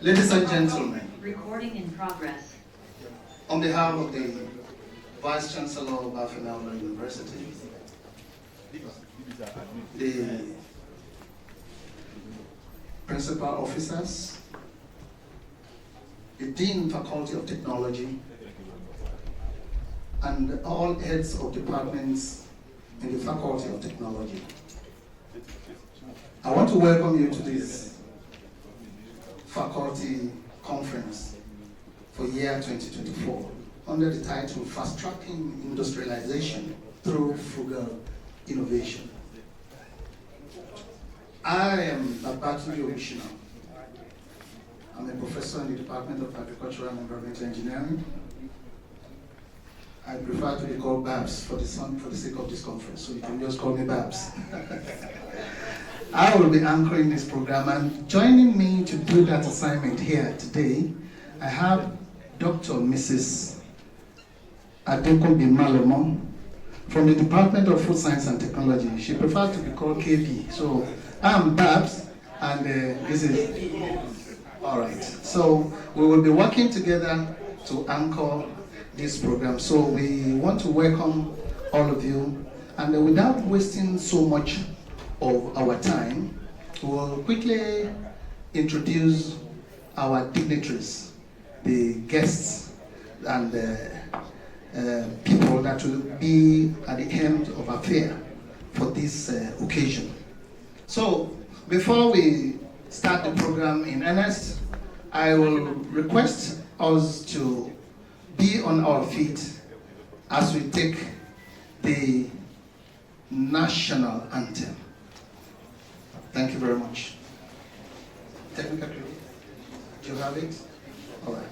Ladies and gentlemen, recording in progress. On behalf of the Vice Chancellor of Bafinaula University, the principal officers, the Dean Faculty of Technology, and all heads of departments in the Faculty of Technology, I want to welcome you to this faculty conference for year 2024 under the title Fast Tracking Industrialization Through Frugal Innovation. I am Babatunde Omishina. I'm a professor in the Department of Agricultural and Environmental Engineering. I prefer to be called Babs for the sake of this conference, so you can just call me Babs. I will be anchoring this program, and joining me to do that assignment here today, I have Dr. Mrs. Adekunbi Malomo from the Department of Food Science and Technology. She prefers to be called KP. So I'm Babs, and this is all right. So we will be working together to anchor this program. So we want to welcome all of you, and without wasting so much of our time, we'll quickly introduce our dignitaries, the guests, and people that will be at the end of our fair for this occasion. So, before we start the program in earnest, I will request us to be on our feet as we take the national anthem. Thank you very much. Technical crew, do you have it? All right.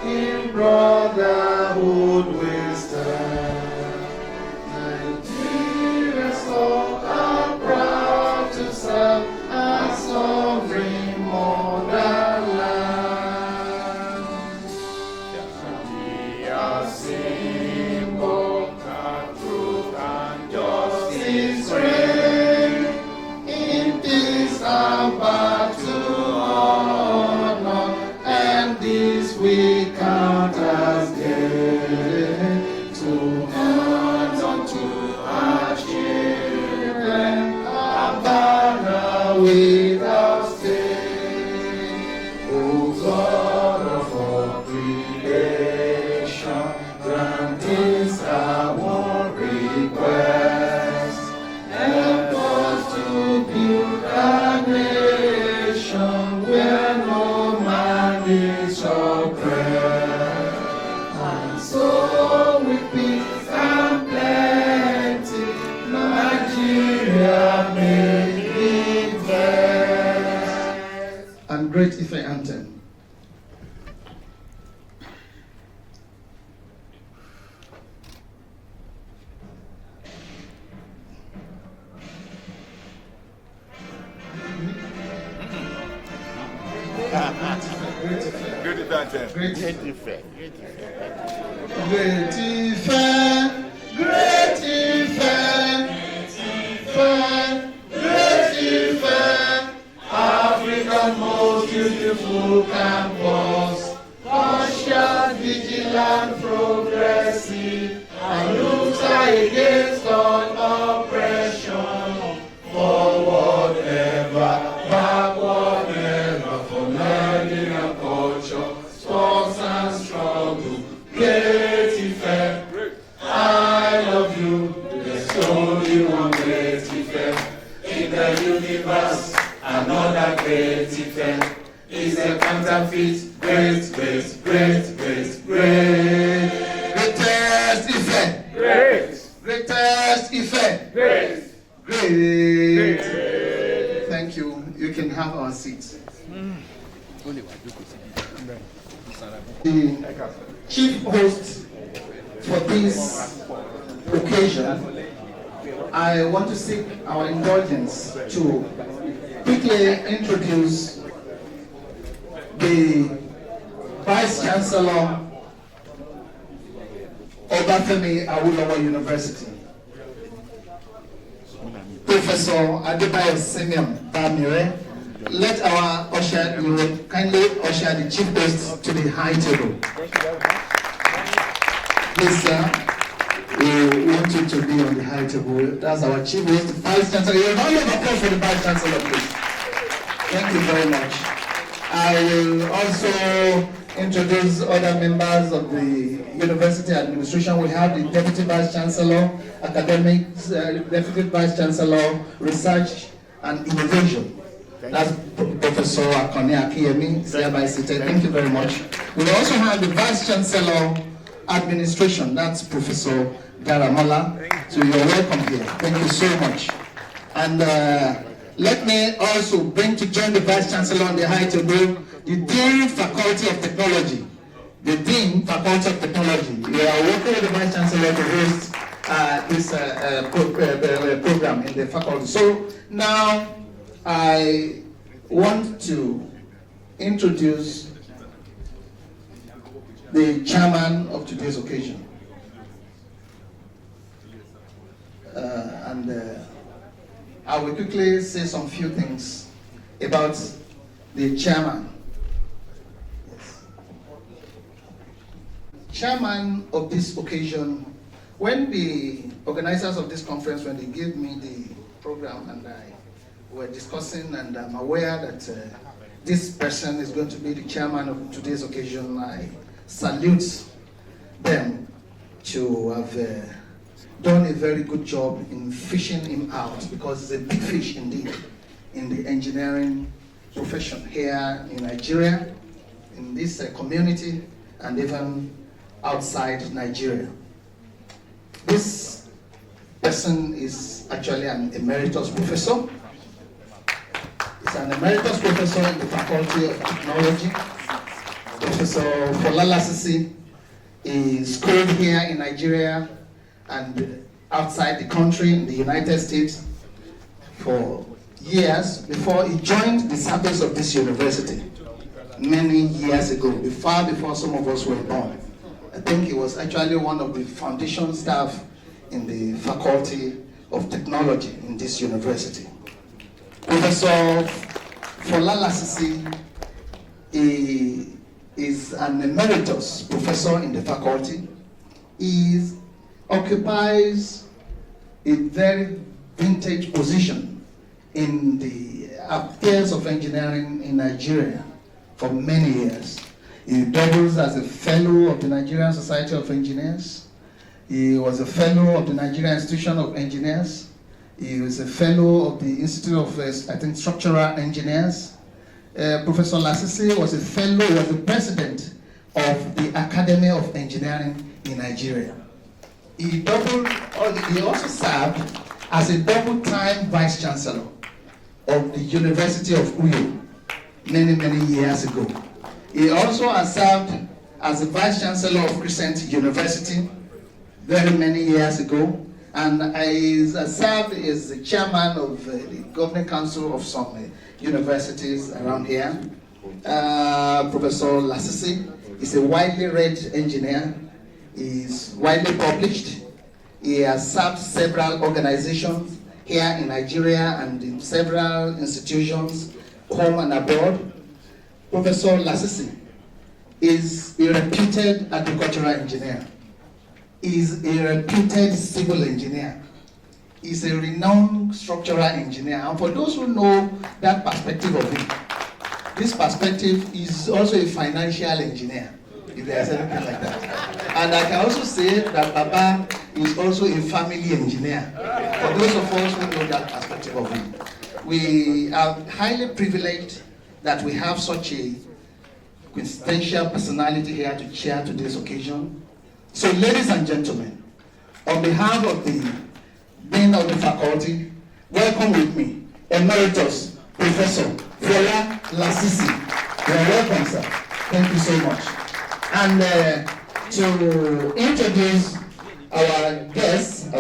In brotherhood we stand. Nigeria so are proud to serve our sovereign motherland. We are symbol of truth and justice reign in peace and battle honor, and this we count as gain to hand unto our children a banner without stain. O God of all creation, grant this our request. Help us to build a nation where no man is oppressed, and so with peace and plenty, Nigeria may be blessed. And great Ife anthem. Good event. Great Ife. Great effect. Great Ife, great Ife, great Ife, Africa's most beautiful campus, conscious, vigilant, progressive, and looks against all oppression. Forward ever, backward never, for learning and culture, sports and struggle. Great Ife, I love you. There's only one great Ife in the universe. Another great Ife is a counterfeit. Great, great, great, great, great. Greatest Ife. Great. Greatest Ife. Great. Great. Thank you. You can have our seats. The chief host for this occasion, I want to seek our indulgence to quickly introduce the Vice Chancellor, Obafemi Awolowo University, Professor Adebayo Simeon Bamire. Let our usher, you will kindly usher the chief host to the high table. Please, sir, we want you to be on the high table. That's our chief host, the Vice Chancellor. You're not of applause for the Vice Chancellor, please. Thank you very much. I will also introduce other members of the university administration. We have the Deputy Vice Chancellor, Academics, Deputy Vice Chancellor, Research and Innovation. That's Professor Akoni Akiyemi, is hereby seated. Thank you very much. We also have the Vice Chancellor, Administration. That's Professor Daramola. So you're welcome here. Thank you so much. And let me also bring to join the Vice Chancellor on the high table, the Dean Faculty of Technology. The Dean Faculty of Technology. We are working with the Vice Chancellor to host this program in the faculty. So now I want to introduce the chairman of today's occasion. I will quickly say some few things about the chairman. Yes. Chairman of this occasion, when the organizers of this conference, when they gave me the program and I were discussing, and I'm aware that this person is going to be the chairman of today's occasion, I salute them to have done a very good job in fishing him out, because he's a big fish indeed in the engineering profession here in Nigeria, in this community, and even outside Nigeria. This person is actually an emeritus professor. He's an emeritus professor in the Faculty of Technology. Professor Fola Lasisi is schooled here in Nigeria and outside the country, in the United States, for years before he joined the service of this university many years ago, far before some of us were born. I think he was actually one of the foundation staff in the Faculty of Technology in this university. Professor Fola Lasisi is an emeritus professor in the faculty. He occupies a very vintage position in the affairs of engineering in Nigeria for many years. He doubles as a fellow of the Nigerian Society of Engineers. He was a fellow of the Nigerian Institution of Engineers. He was a fellow of the Institute of, I think, Structural Engineers. Professor Lasisi was a fellow, was the president of the Academy of Engineering in Nigeria. He also served as a double-time vice chancellor of the University of Uyo many years ago. He also has served as a vice chancellor of Crescent University very many years ago, and he has served as the chairman of the governing council of some universities around here. Professor Lasisi is a widely read engineer. He is widely published. He has served several organizations here in Nigeria and in several institutions, home and abroad. Professor Lasisi is a reputed agricultural engineer. He is a reputed civil engineer. He is a renowned structural engineer. And for those who know that perspective of him, this perspective is also a financial engineer, if there is anything like that. And I can also say that Baba is also a family engineer, for those of us who know that perspective of him. We are highly privileged that we have such a quintessential personality here to chair today's occasion. So, ladies and gentlemen, on behalf of the Dean of the Faculty, welcome with me, Emeritus Professor Fola Lasisi. You are welcome, sir. Thank you so much. And to introduce our guest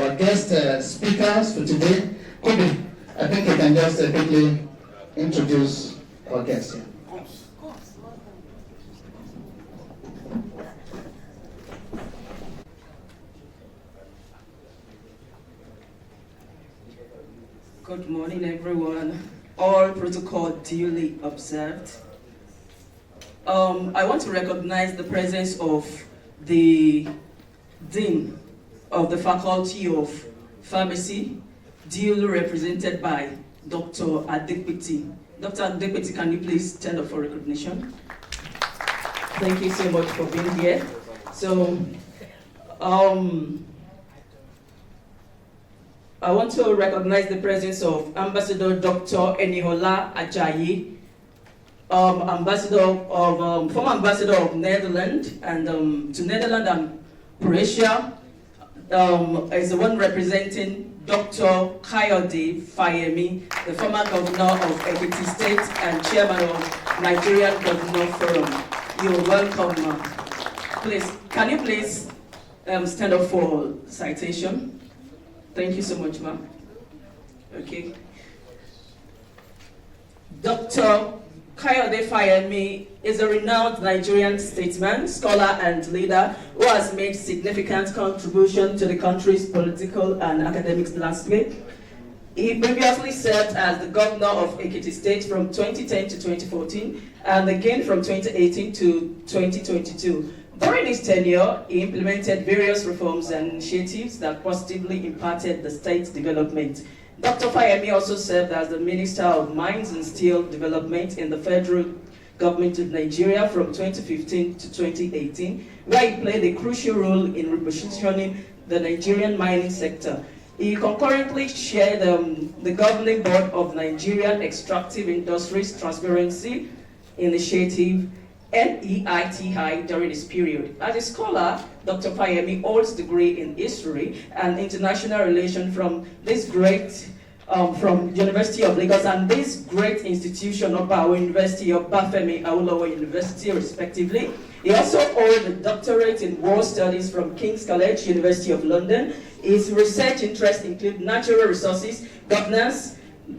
speakers for today, Kobe, I think you can just quickly introduce our guests here. Good morning, everyone. All protocol duly observed. I want to recognize the presence of the Dean of the Faculty of Pharmacy, duly represented by Dr. Adekpiti. Dr. Adekpiti, can you please stand up for recognition? Thank you so much for being here. So, I want to recognize the presence of Ambassador Dr. Enihola Ajayi, former ambassador of Netherlands and to Netherlands and Croatia, is the one representing Dr. Kayode Fayemi, the former governor of Ekiti State and chairman of Nigerian Governor Forum. You're welcome, ma'am. Please, can you please stand up for citation? Thank you so much, ma'am. Okay. Dr. Kayode Fayemi is a renowned Nigerian statesman, scholar, and leader who has made significant contribution to the country's political and academic landscape. He previously served as the governor of Ekiti State from 2010 to 2014, and again from 2018 to 2022. During his tenure, he implemented various reforms and initiatives that positively impacted the state's development. Dr. Fayemi also served as the Minister of Mines and Steel Development in the federal government of Nigeria from 2015 to 2018, where he played a crucial role in repositioning the Nigerian mining sector. He concurrently chaired the governing board of Nigerian Extractive Industries Transparency Initiative, NEITI, during this period. As a scholar, Dr. Fayemi holds a degree in history and international relations from from University of Lagos and this great institution of our University of Bafemi Awolowo University, respectively. He also holds a doctorate in world studies from King's College, University of London. His research interests include natural resources, governance,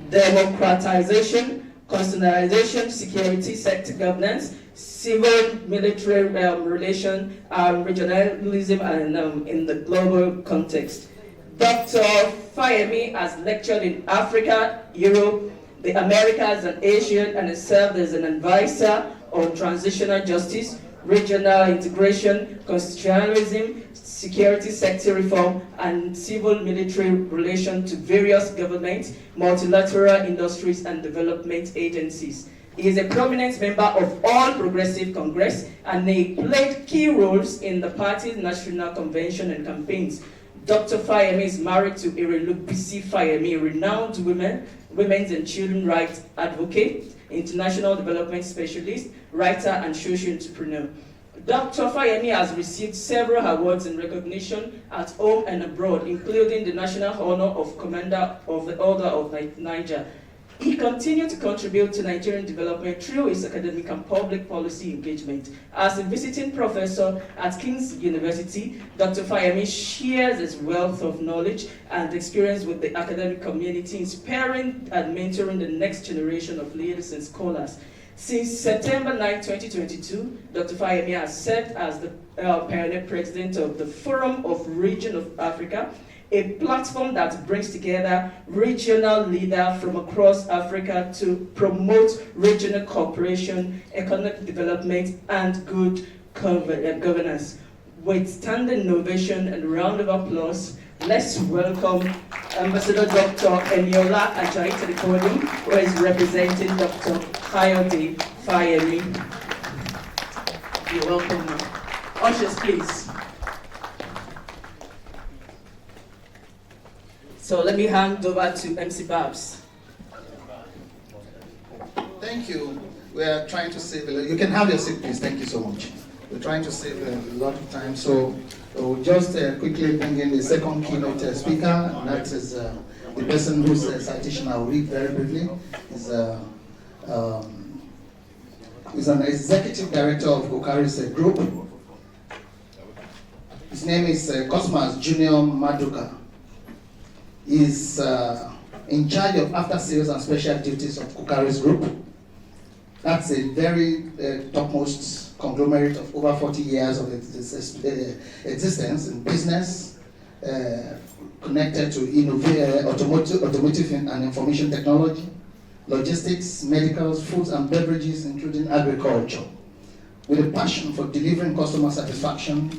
democratization, constitutionalization, security sector governance, civil-military relation, regionalism, and in the global context. Dr. Fayemi has lectured in Africa, Europe, the Americas, and Asia, and has served as an advisor on transitional justice, regional integration, constitutionalism, security sector reform, and civil-military relation to various governments, multilateral industries, and development agencies. He is a prominent member of All Progressive Congress, and he played key roles in the party's national convention and campaigns. Dr. Fayemi is married to Irelupisi Fayemi, a renowned women's and children's rights advocate, international development specialist, writer, and social entrepreneur. Dr. Fayemi has received several awards and recognition at home and abroad, including the National Honor of Commander of the Order of Niger. He continued to contribute to Nigerian development through his academic and public policy engagement. As a visiting professor at King's University, Dr. Fayemi shares his wealth of knowledge and experience with the academic community, inspiring and mentoring the next generation of leaders and scholars. Since September 9, 2022, Dr. Fayemi has served as the pioneer president of the Forum of Region of Africa, a platform that brings together regional leaders from across Africa to promote regional cooperation, economic development, and good governance. With standing innovation and a round of applause, let's welcome Ambassador Dr. Eniola Ajayi to the podium, who is representing Dr. Kayode Fayemi. You're welcome, ma'am. Ushers, please. So let me hand over to MC Babs. Thank you. We are trying to save you can have your seat, please. Thank you so much. We're trying to save a lot of time, so we'll just quickly bring in the second keynote speaker, and that is the person whose citation I'll read very briefly. Is an executive director of Kokaris Group. His name is Cosmas Junior Maduka. He's in charge of after sales and special duties of Kokaris Group. That's a very topmost conglomerate of over 40 years of existence in business, connected to automotive and information technology, logistics, medicals, foods and beverages, including agriculture. With a passion for delivering customer satisfaction,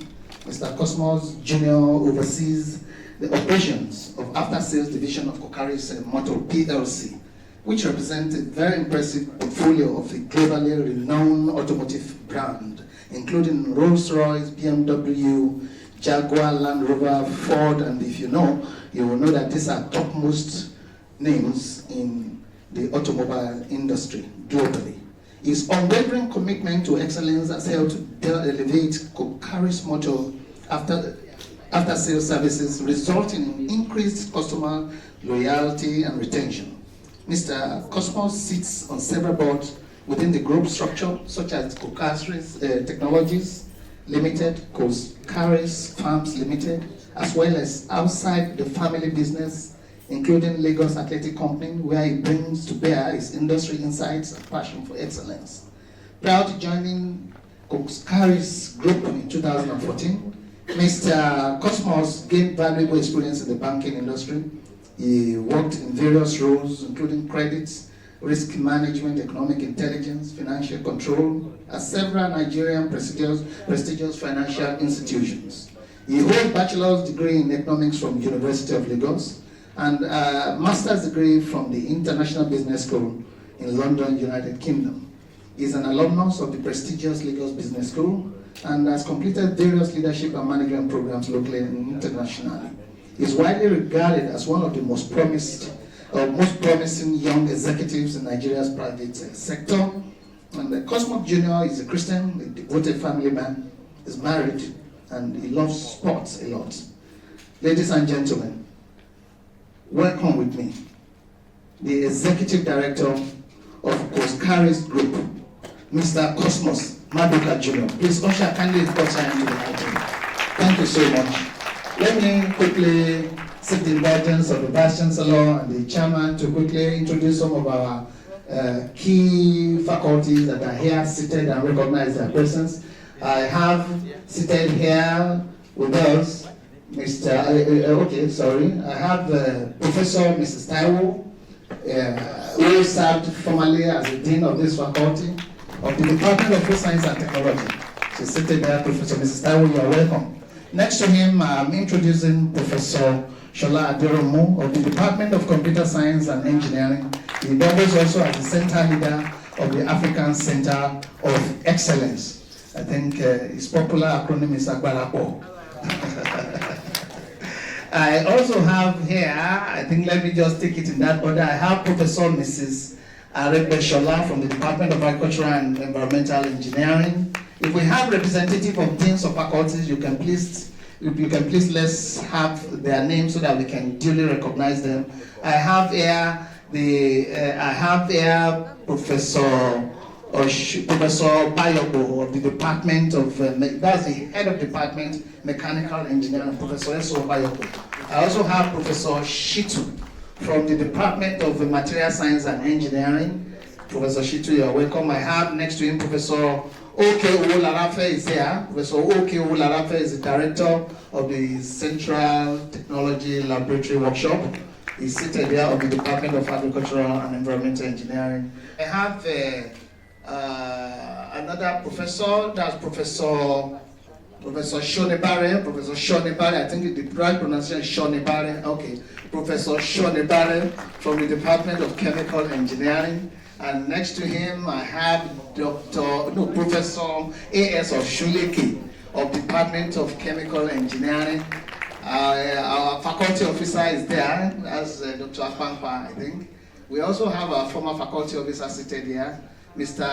Mr. Cosmos Jr. oversees the operations of after-sales division of Kokaris Motor PLC, which represents a very impressive portfolio of a globally renowned automotive brand, including Rolls-Royce, BMW, Jaguar, Land Rover, Ford, and if you know, you will know that these are topmost names in the automobile industry globally. His unwavering commitment to excellence has helped elevate Kokaris Motor after-sales services, resulting in increased customer loyalty and retention. Mr. Cosmos sits on several boards within the group structure, such as Kokaris Technologies Limited, Kokaris Farms Limited, as well as outside the family business, including Lagos Athletic Company, where he brings to bear his industry insights and passion for excellence. Prior to joining Kokaris Group in 2014, Mr. Cosmos gained valuable experience in the banking industry. He worked in various roles, including credits, risk management, economic intelligence, financial control, at several Nigerian prestigious financial institutions. He holds a bachelor's degree in economics from University of Lagos and a master's degree from the International Business School in London, United Kingdom. He is an alumnus of the prestigious Lagos Business School and has completed various leadership and management programs locally and internationally. He is widely regarded as one of the most promising young executives in Nigeria's private sector. And Cosmos Jr. is a Christian, a devoted family man, is married, and he loves sports a lot. Ladies and gentlemen, welcome with me the Executive Director of Kokaris Group, Mr. Cosmos Maduka Jr. Please usher kindly usher into the item. Thank you so much. Let me quickly seek the indulgence of the Vice Chancellor and the Chairman to quickly introduce some of our key faculties that are here seated and recognize their presence. I have seated here with us I have Professor Mrs. Taiwo, who served formerly as the Dean of this faculty of the Department of Food Science and Technology. She's seated there, Professor Mrs. Taiwo, you are welcome. Next to him, I'm introducing Professor Shola Aderomu of the Department of Computer Science and Engineering. He doubles also as the center leader of the African Center of Excellence. I think his popular acronym is AGBALAPO. I also have here, I think let me just take it in that order, I have Professor Mrs. Arebe Shola from the Department of Agriculture and Environmental Engineering. If we have representative of deans or faculties, you can please let's have their names so that we can duly recognize them. I have here Professor Bayobo of the Department of that's the head of Department Mechanical Engineering, Professor S.O. Bayobo. I also have Professor Shitu from the Department of Material Science and Engineering. Professor Shitu, you are welcome. I have next to him Professor O.K. is here. Professor O.K. is the director of the Central Technology Laboratory Workshop. He's seated there of the Department of Agricultural and Environmental Engineering. I have another professor, that's Professor Shonebare. Professor Shonebare, I think the right pronunciation is Shonebare. Okay. Professor Shonebare from the Department of Chemical Engineering. And next to him, I have Professor A.S. of Shuleki of Department of Chemical Engineering. Our faculty officer is there, that's Dr. Afampa, I think. We also have our former faculty officer seated here, Mr.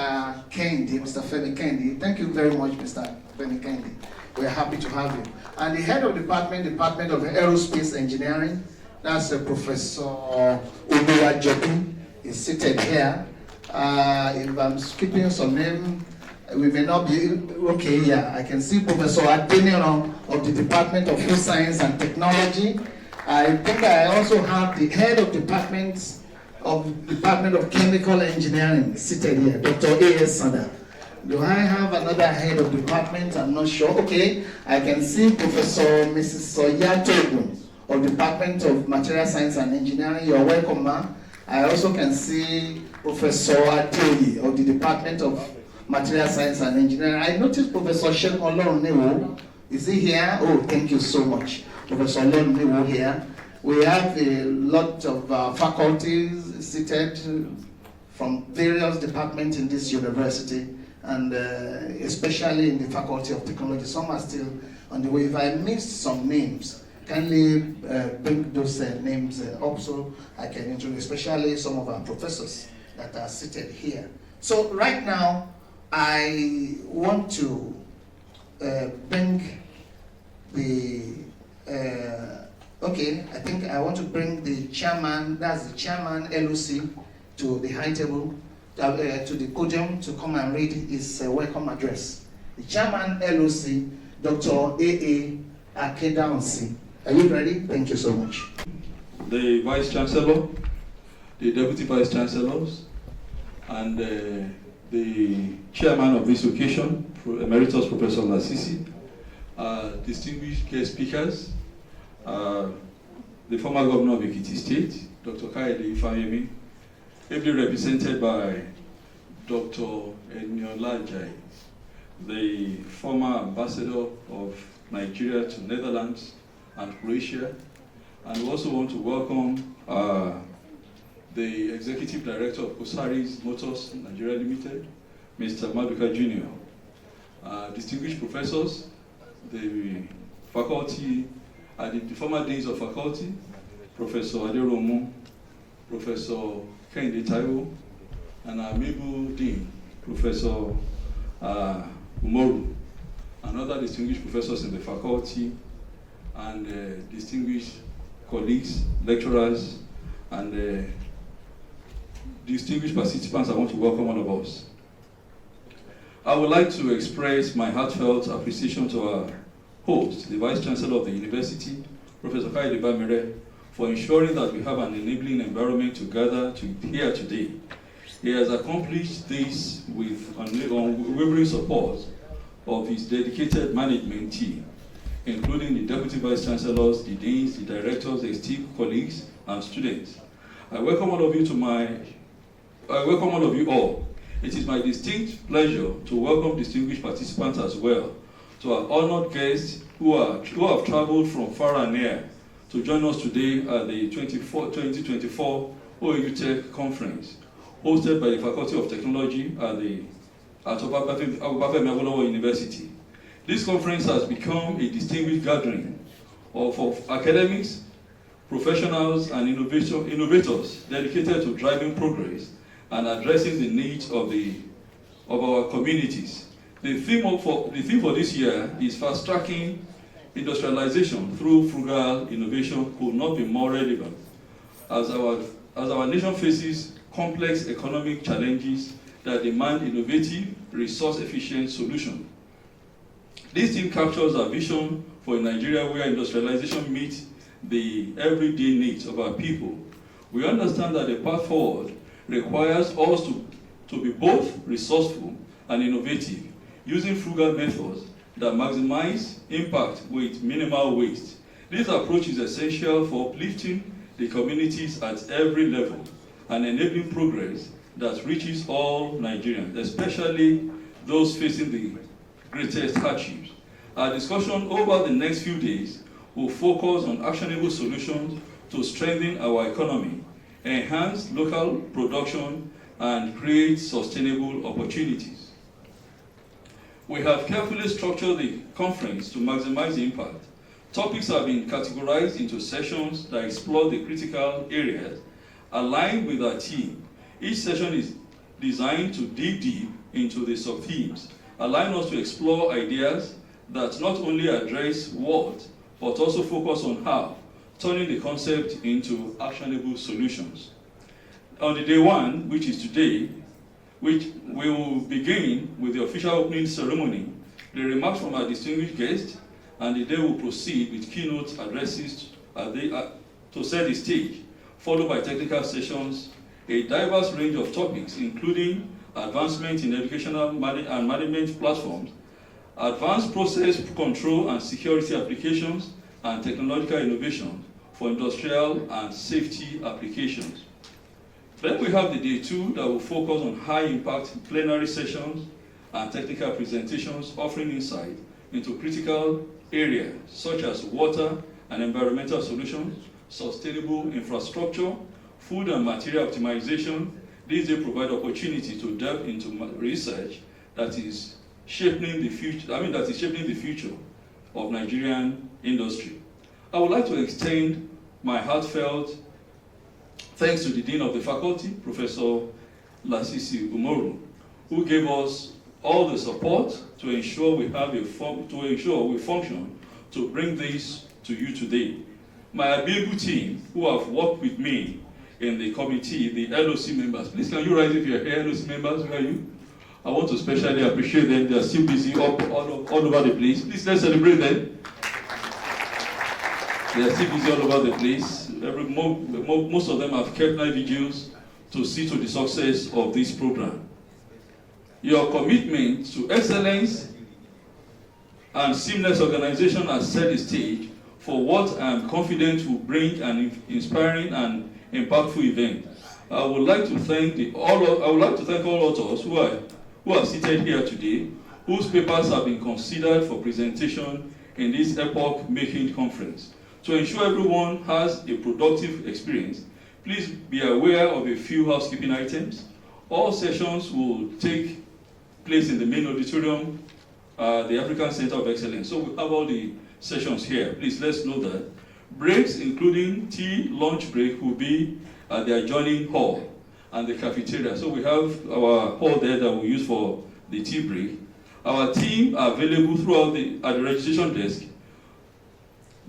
Kendi, Mr. Femi Kendi. Thank you very much, Mr. Femi Kendi. We're happy to have you. And the head of Department of Aerospace Engineering, that's Professor Obewa Joku, is seated here. If I'm skipping some name, we may not be okay. Yeah, I can see Professor Adeniro of the Department of Food Science and Technology. I think I also have the head of Department of Chemical Engineering seated here, Dr. A.S. Sada. Do I have another head of department? I'm not sure. Okay, I can see Professor Mrs. Soyatogun of Department of Material Science and Engineering. You're welcome, ma'am. I also can see Professor Adeoye of the Department of Material Science and Engineering. I noticed Professor Shegun Olorunewo. Is he here? Oh, thank you so much. Professor Olorunewo here. We have a lot of faculties seated from various departments in this university, and especially in the Faculty of Technology. Some are still on the way. If I missed some names, kindly bring those names up so I can introduce, especially some of our professors that are seated here. So right now, I want to bring the, I think I want to bring the chairman, that's the chairman LOC, to the high table, to the podium to come and read his welcome address. The chairman LOC, Dr. A.A. Akedaunsi. Are you ready? Thank you so much. The Vice Chancellor, the Deputy Vice Chancellors, and the Chairman of this occasion, Emeritus Professor Lasisi, distinguished guest speakers, the former Governor of Ekiti State, Dr. Kaede Ifayemi, ably represented by Dr. Eniola Ajayi, the former Ambassador of Nigeria to Netherlands and Croatia. And we also want to welcome the Executive Director of Kosaris Motors Nigeria Limited, Mr. Maduka Jr. Distinguished professors, the faculty, the former deans of faculty, Professor Aderomu, Professor Kehinde Taiwo, and our amiable dean, Professor Umoru, and other distinguished professors in the faculty, and distinguished colleagues, lecturers, and distinguished participants. I want to welcome all of us. I would like to express my heartfelt appreciation to our host, the Vice Chancellor of the University, Professor Kaede Bamire, for ensuring that we have an enabling environment to gather here today. He has accomplished this with unwavering support of his dedicated management team, including the Deputy Vice Chancellors, the Deans, the Directors, the esteemed colleagues, and students. I welcome all of you all. It is my distinct pleasure to welcome distinguished participants as well, to our honored guests who have traveled from far and near to join us today at the 2024 OAUTech conference, hosted by the Faculty of Technology at Obafemi Awolowo University. This conference has become a distinguished gathering of academics, professionals, and innovators dedicated to driving progress and addressing the needs of our communities. The theme for this year is fast-tracking industrialization through frugal innovation could not be more relevant as our nation faces complex economic challenges that demand innovative, resource-efficient solutions. This theme captures our vision for a Nigeria where industrialization meets the everyday needs of our people. We understand that the path forward requires us to be both resourceful and innovative, using frugal methods that maximize impact with minimal waste. This approach is essential for uplifting the communities at every level and enabling progress that reaches all Nigerians, especially those facing the greatest hardships. Our discussion over the next few days will focus on actionable solutions to strengthen our economy, enhance local production, and create sustainable opportunities. We have carefully structured the conference to maximize the impact. Topics have been categorized into sessions that explore the critical areas aligned with our theme. Each session is designed to dig deep into the sub-themes, allowing us to explore ideas that not only address what, but also focus on how, turning the concept into actionable solutions. On the day one, which is today, which we will begin with the official opening ceremony, the remarks from our distinguished guests, and the day will proceed with keynote addresses to set the stage, followed by technical sessions, a diverse range of topics, including advancement in educational and management platforms, advanced process control and security applications, and technological innovation for industrial and safety applications. Then we have the day 2 that will focus on high-impact plenary sessions and technical presentations offering insight into critical areas such as water and environmental solutions, sustainable infrastructure, food and material optimization. These they provide opportunity to delve into research that is shaping the future of Nigerian industry. I would like to extend my heartfelt thanks to the Dean of the Faculty, Professor Lasisi Umoru, who gave us all the support to ensure we function to bring this to you today. My able team who have worked with me in the committee, the LOC members, please can you rise if you're here, LOC members, where are you? I want to especially appreciate them. They are still busy all over the place. Please let's celebrate them. They are still busy all over the place. Most of them have kept night vigils to see to the success of this program. Your commitment to excellence and seamless organization has set the stage for what I am confident will bring an inspiring and impactful event. I would like to thank all authors who are seated here today, whose papers have been considered for presentation in this epoch-making conference. To ensure everyone has a productive experience, please be aware of a few housekeeping items. All sessions will take place in the main auditorium, the African Center of Excellence. So we have all the sessions here. Please let's know that. Breaks, including tea, lunch break, will be at the adjoining hall and the cafeteria. So we have our hall there that we use for the tea break. Our team are available throughout at the registration desk,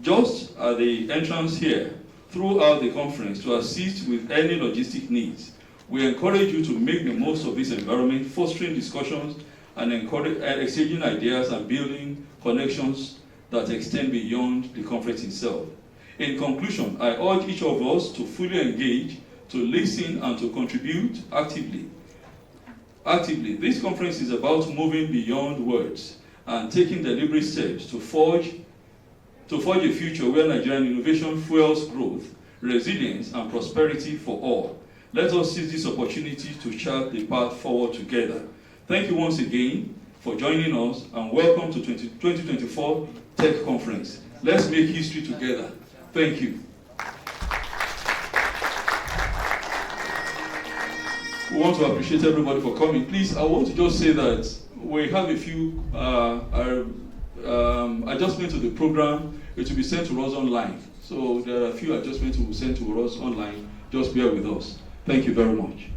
just at the entrance here, throughout the conference to assist with any logistic needs. We encourage you to make the most of this environment, fostering discussions and exchanging ideas and building connections that extend beyond the conference itself. In conclusion, I urge each of us to fully engage, to listen, and to contribute actively. This conference is about moving beyond words and taking deliberate steps to forge a future where Nigerian innovation fuels growth, resilience, and prosperity for all. Let us seize this opportunity to chart the path forward together. Thank you once again for joining us, and welcome to 2024 Tech Conference. Let's make history together. Thank you. We want to appreciate everybody for coming. Please, I want to just say that we have a few adjustments to the program. It will be sent to us online. So there are a few adjustments we will send to us online. Just bear with us. Thank you very much.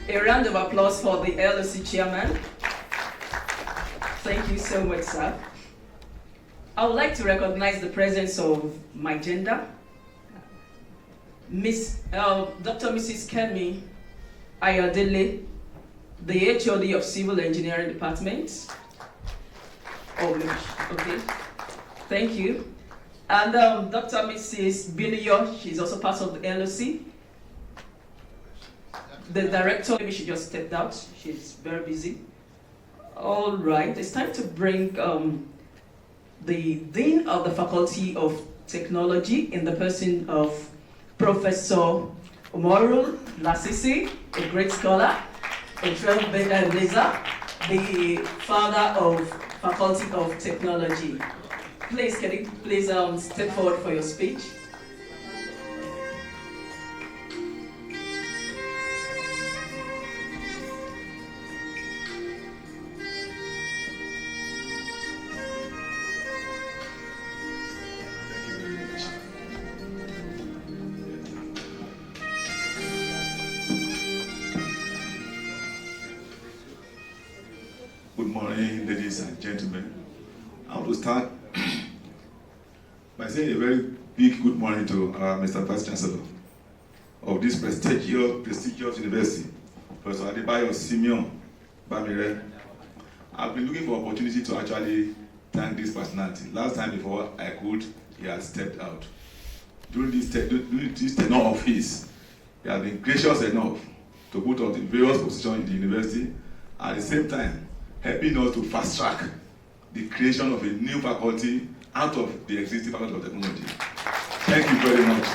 A round of applause for the LOC chairman. Thank you so much, sir. I would like to recognize the presence of my gender, Dr. Mrs. Kemi Ayodele, the HOD of Civil Engineering Department. Oh, okay. Thank you. And Dr. Mrs. Biniyo, she's also part of the LOC. The director, maybe she just stepped out. She's very busy. All right, it's time to bring the Dean of the Faculty of Technology in the person of Professor Umoru Lasisi, a great scholar, a trailblazer, the father of Faculty of Technology. Please, can you please step forward for your speech? Good morning, ladies and gentlemen. I want to start by saying a very big good morning to Mr. Vice Chancellor of this prestigious university, Professor Adebayo Simeon Bamire. I've been looking for opportunity to actually thank this personality. Last time before I could, he had stepped out. During this tenure of his, he has been gracious enough to put us in various positions in the university, at the same time helping us to fast track the creation of a new faculty out of the existing faculty of technology. Thank you very much.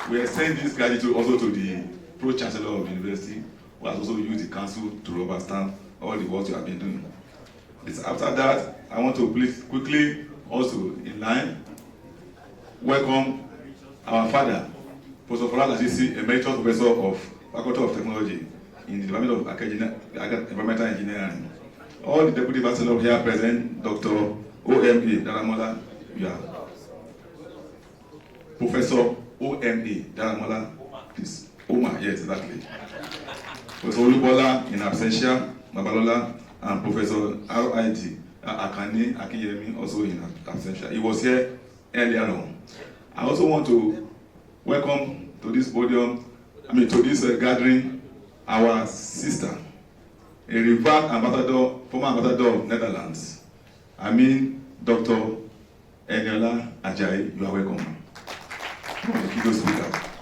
We extend this gratitude also to the Pro-Chancellor of the university, who has also used the council to rubber stamp all the work you have been doing. After that, I want to please quickly also in line welcome our father, Professor Fola Lasisi, Emeritus Professor of Faculty of Technology in the Department of Environmental Engineering. All the Deputy Chancellor here present, Dr. O.M.A. Daramola, you are Professor O.M.A. Daramola, please. Oma, yes, exactly. Professor Olubola in absentia, Babalola, and Professor R.I.D. Akane Akiyemi also in absentia. He was here earlier on. I also want to welcome to this podium, to this gathering, our sister, a revered ambassador, former ambassador of Netherlands. Dr. Eniola Ajayi, you are welcome.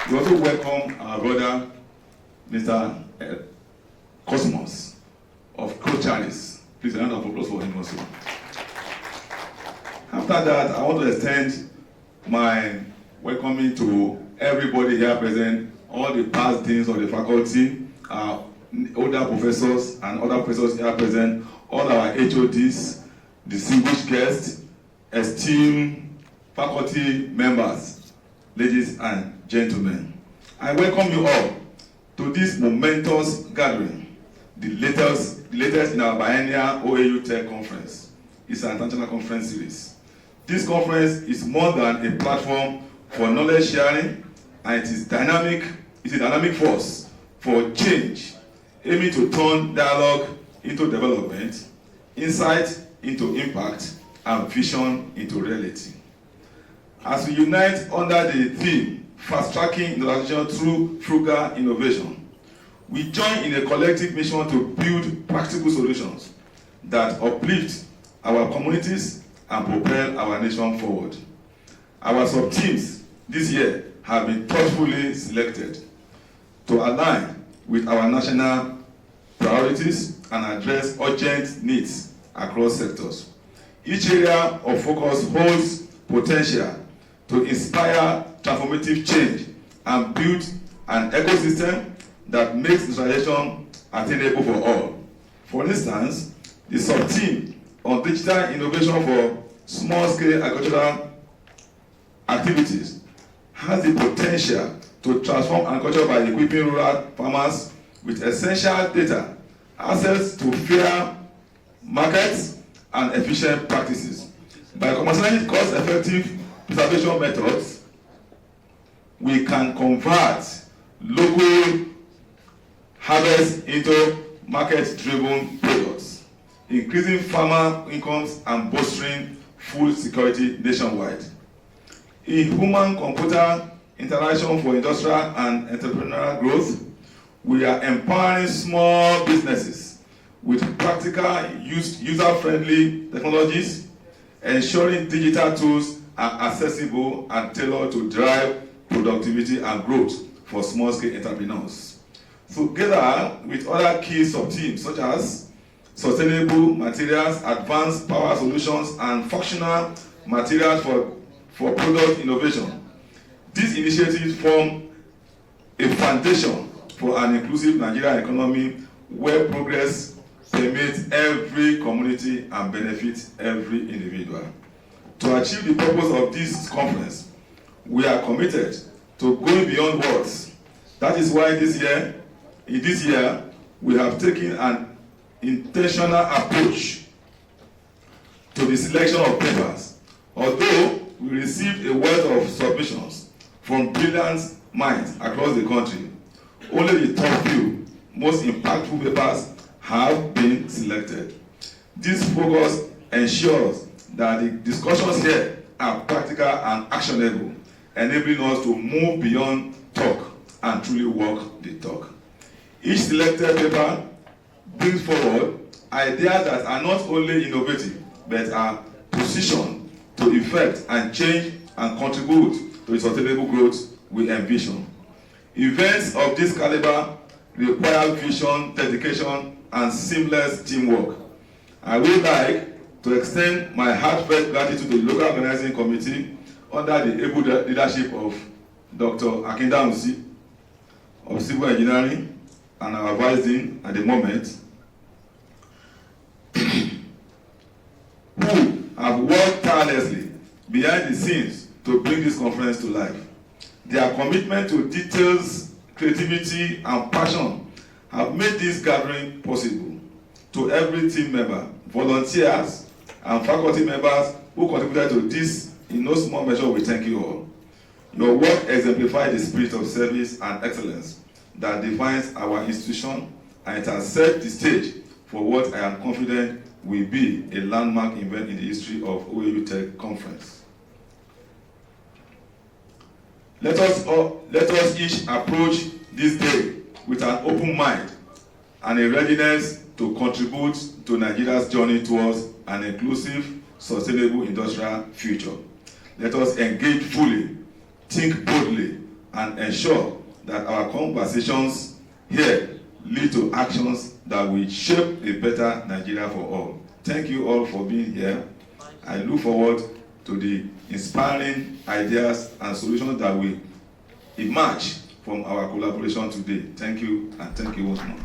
We also welcome our brother, Mr. Cosmos of Crocharis. Please, a round of applause for him also. After that, I want to extend my welcoming to everybody here present, all the past deans of the faculty, our older professors and other professors here present, all our HODs, distinguished guests, esteemed faculty members, ladies and gentlemen. I welcome you all to this momentous gathering, the latest in our biennial OAUTekConf. It's an international conference series. This conference is more than a platform for knowledge sharing, and it is dynamic. It's a dynamic force for change, aiming to turn dialogue into development, insight into impact, and vision into reality. As we unite under the theme, fast-tracking innovation through frugal innovation, we join in a collective mission to build practical solutions that uplift our communities and propel our nation forward. Our sub-teams this year have been thoughtfully selected to align with our national priorities and address urgent needs across sectors. Each area of focus holds potential to inspire transformative change and build an ecosystem that makes digitalization attainable for all. For instance, the sub-team on digital innovation for small-scale agricultural activities has the potential to transform agriculture by equipping rural farmers with essential data, access to fair markets, and efficient practices. By commercializing cost-effective preservation methods, we can convert local harvest into market-driven products, increasing farmer incomes and bolstering food security nationwide. In human-computer interaction for industrial and entrepreneurial growth, we are empowering small businesses with practical, user-friendly technologies, ensuring digital tools are accessible and tailored to drive productivity and growth for small-scale entrepreneurs. Together with other key sub-teams such as sustainable materials, advanced power solutions, and functional materials for product innovation, these initiatives form a foundation for an inclusive Nigerian economy where progress permeates every community and benefits every individual. To achieve the purpose of this conference, we are committed to going beyond words. That is why in this year, we have taken an intentional approach to the selection of papers. Although we received a wealth of submissions from brilliant minds across the country, only the top few, most impactful papers have been selected. This focus ensures that the discussions here are practical and actionable, enabling us to move beyond talk and truly walk the talk. Each selected paper brings forward ideas that are not only innovative, but are positioned to effect and change and contribute to the sustainable growth we envision. Events of this caliber require vision, dedication, and seamless teamwork. I would like to extend my heartfelt gratitude to the local organizing committee under the able leadership of Dr. Akindamusi of Civil Engineering and our Vice Dean at the moment, who have worked tirelessly behind the scenes to bring this conference to life. Their commitment to details, creativity, and passion have made this gathering possible. To every team member, volunteers, and faculty members who contributed to this, in no small measure, we thank you all. Your work exemplifies the spirit of service and excellence that defines our institution, and it has set the stage for what I am confident will be a landmark event in the history of OAUTekConf. Let us each approach this day with an open mind and a readiness to contribute to Nigeria's journey towards an inclusive, sustainable industrial future. Let us engage fully, think boldly, and ensure that our conversations here lead to actions that will shape a better Nigeria for all. Thank you all for being here. I look forward to the inspiring ideas and solutions that will emerge from our collaboration today. Thank you, and thank you once more.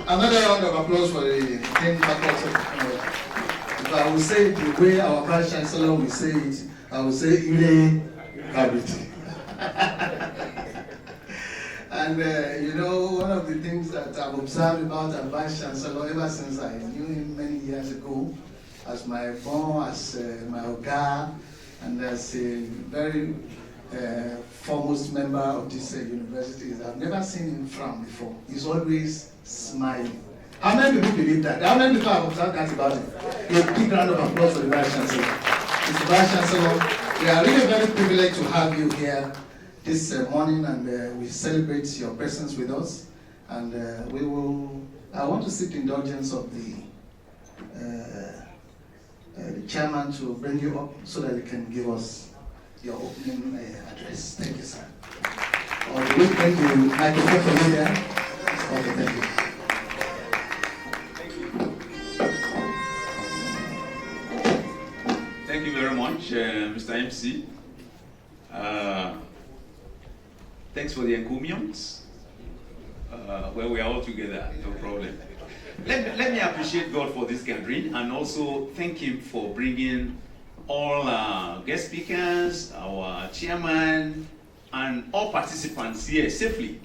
Another round of applause for the Dean Faculty. If I will say it the way our Vice Chancellor will say it, I will say Ire Gravity. And you know, one of the things that I've observed about our Vice Chancellor ever since I knew him many years ago, as my bon, as my Oga, and as a very foremost member of this university, is I've never seen him frown before. He's always smiling. How many people believe that? How many people have observed that about him? A big round of applause for the Vice Chancellor. Mr. Vice Chancellor, we are really very privileged to have you here this morning, and we celebrate your presence with us. And I want to seek the indulgence of the chairman to bring you up so that he can give us your opening address. Thank you, sir. Or do we bring the microphone for you there? Okay, thank you. Thank you very much, Mr. MC. Thanks for the encomiums. Well, we are all together, no problem. Let me appreciate God for this gathering, and also thank Him for bringing all our guest speakers, our chairman, and all participants here safely.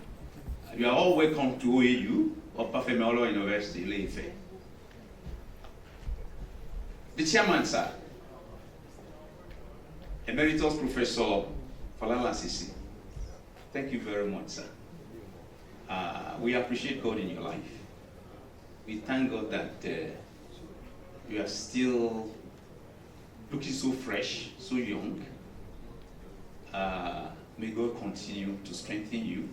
You are all welcome to OAU, Obafemi Awolowo University, Ile-Ife. The chairman, sir, Emeritus Professor Falala Sisi, thank you very much, sir. We appreciate God in your life. We thank God that you are still looking so fresh, so young. May God continue to strengthen you,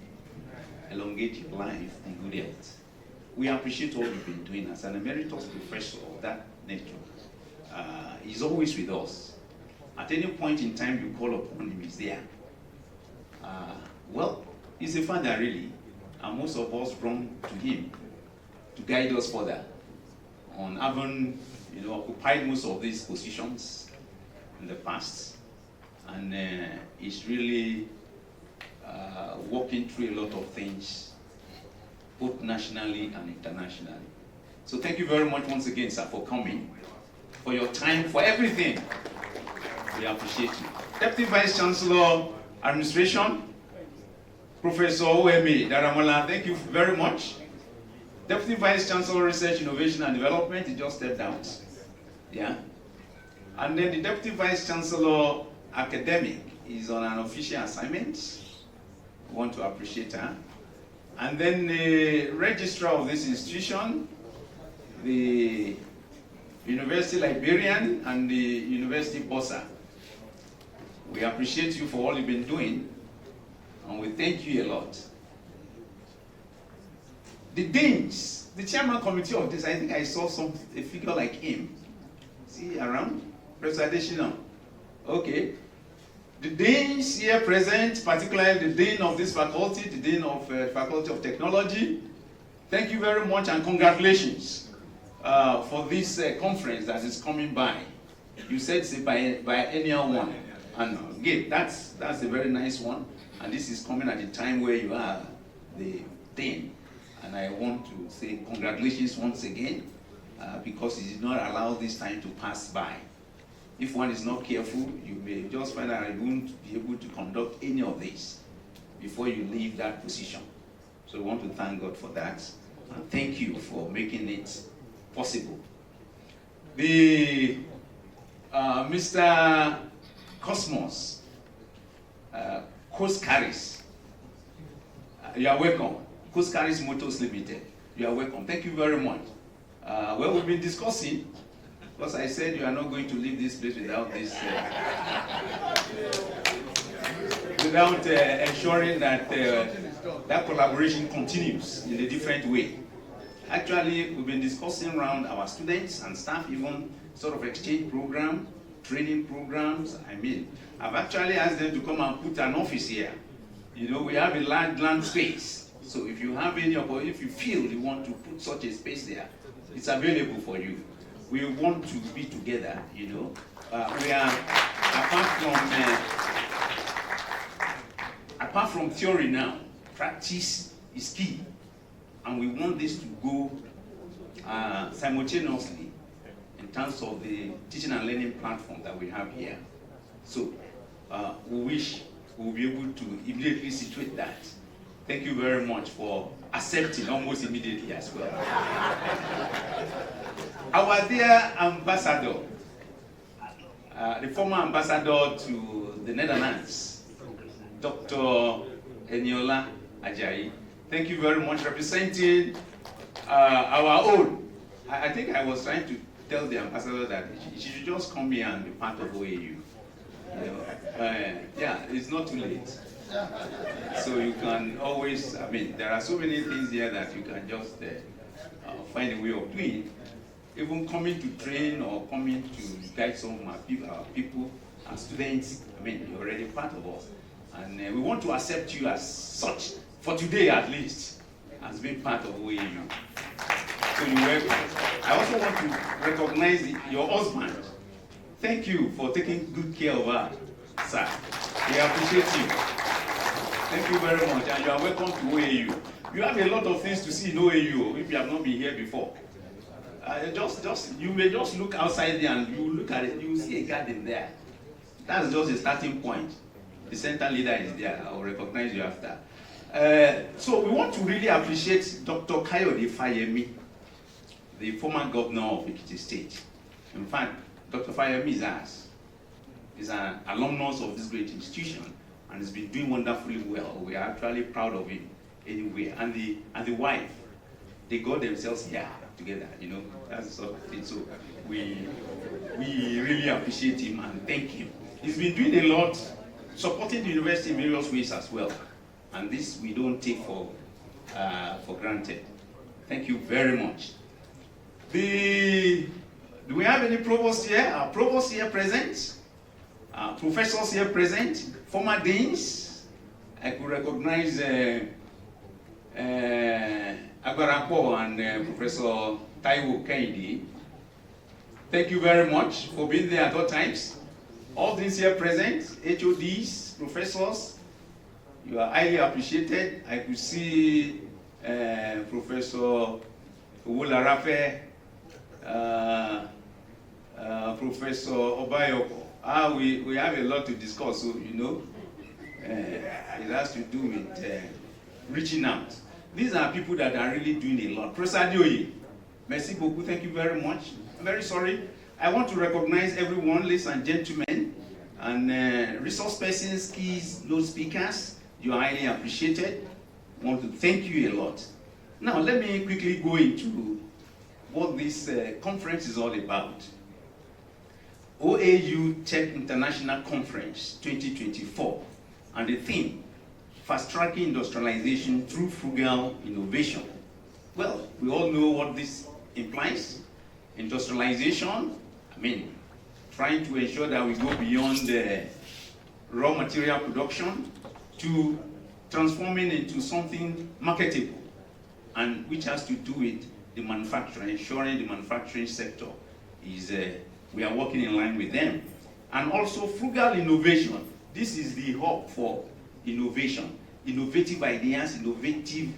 elongate your life, and good health. We appreciate all you've been doing as an emeritus professor of that nature. He's always with us. At any point in time you call upon him, he's there. Well, he's a father really, and most of us run to him to guide us further on having, occupied most of these positions in the past, and he's really working through a lot of things, both nationally and internationally. So thank you very much once again, sir, for coming, for your time, for everything. We appreciate you. Deputy Vice Chancellor, Administration, Professor O.M.A. Daramola, thank you very much. Deputy Vice Chancellor, Research, Innovation and Development, he just stepped out. Yeah. And then the Deputy Vice Chancellor, Academic, is on an official assignment. We want to appreciate her. And then the Registrar of this institution, the University Librarian, and the University Bossa. We appreciate you for all you've been doing, and we thank you a lot. The deans, the chairman committee of this, I think I saw a figure like him. See around? Professor Adesina. Okay. The deans here present, particularly the dean of this faculty, the dean of Faculty of Technology, thank you very much and congratulations for this conference that is coming by. You said it's a biennial one, and again, that's a very nice one. And this is coming at a time where you are the dean, and I want to say congratulations once again because you did not allow this time to pass by. If one is not careful, you may just find out you won't be able to conduct any of this before you leave that position. So we want to thank God for that, and thank you for making it possible. The Mr. Cosmos, Coast Carries, you are welcome. Coast Carries Motors Limited, you are welcome. Thank you very much. Well, we've been discussing, because I said you are not going to leave this place without this, without ensuring that that collaboration continues in a different way. Actually, we've been discussing around our students and staff, even sort of exchange program, training programs. I mean, I've actually asked them to come and put an office here. You know, we have a large land space. So if you have any, or if you feel you want to put such a space there, it's available for you. We want to be together, you know. We are, apart from theory now, practice is key. And we want this to go simultaneously in terms of the teaching and learning platform that we have here. So we wish we'll be able to immediately situate that. Thank you very much for accepting almost immediately as well. Our dear ambassador, the former ambassador to the Netherlands, Dr. Eniola Ajayi, thank you very much representing our own. I think I was trying to tell the ambassador that she should just come here and be part of OAU. You know, yeah, it's not too late. So you can always, I mean, there are so many things here that you can just find a way of doing. Even coming to train or coming to guide some of our people and students, I mean, you're already part of us. And we want to accept you as such, for today at least, as being part of OAU. So you're welcome. I also want to recognize your husband. Thank you for taking good care of her, sir. We appreciate you. Thank you very much, and you are welcome to OAU. You have a lot of things to see in OAU if you have not been here before. You may just look outside there and you look at it, you see a garden there. That's just a starting point. The center leader is there. I will recognize you after. So we want to really appreciate Dr. Kayode Fayemi, the former governor of Ekiti State. In fact, Dr. Fayemi is ours. He's an alumnus of this great institution and has been doing wonderfully well. We are actually proud of him anyway. And the wife, they got themselves here together, you know. That's the sort of thing. So we really appreciate him and thank him. He's been doing a lot, supporting the university in various ways as well. And this we don't take for granted. Thank you very much. Do we have any provosts here? Our provosts here present? Professors here present? Former deans? I could recognize Agarapo and Professor Taiwo Kennedy. Thank you very much for being there at all times. All these here present, HODs, professors, you are highly appreciated. I could see Professor Owolarafe, Professor Obayoko. We have a lot to discuss, so you know, it has to do with reaching out. These are people that are really doing a lot. Professor Adioye, merci beaucoup, thank you very much. I'm very sorry. I want to recognize everyone, ladies and gentlemen, and resource persons, keys, note speakers. You are highly appreciated. I want to thank you a lot. Now, let me quickly go into what this conference is all about. OAU Tech International Conference 2024, and the theme, fast-tracking industrialization through frugal innovation. Well, we all know what this implies. Industrialization, I mean, trying to ensure that we go beyond the raw material production to transforming into something marketable, and which has to do with the manufacturing, ensuring the manufacturing sector is, we are working in line with them. And also frugal innovation. This is the hub for innovation, innovative ideas, innovative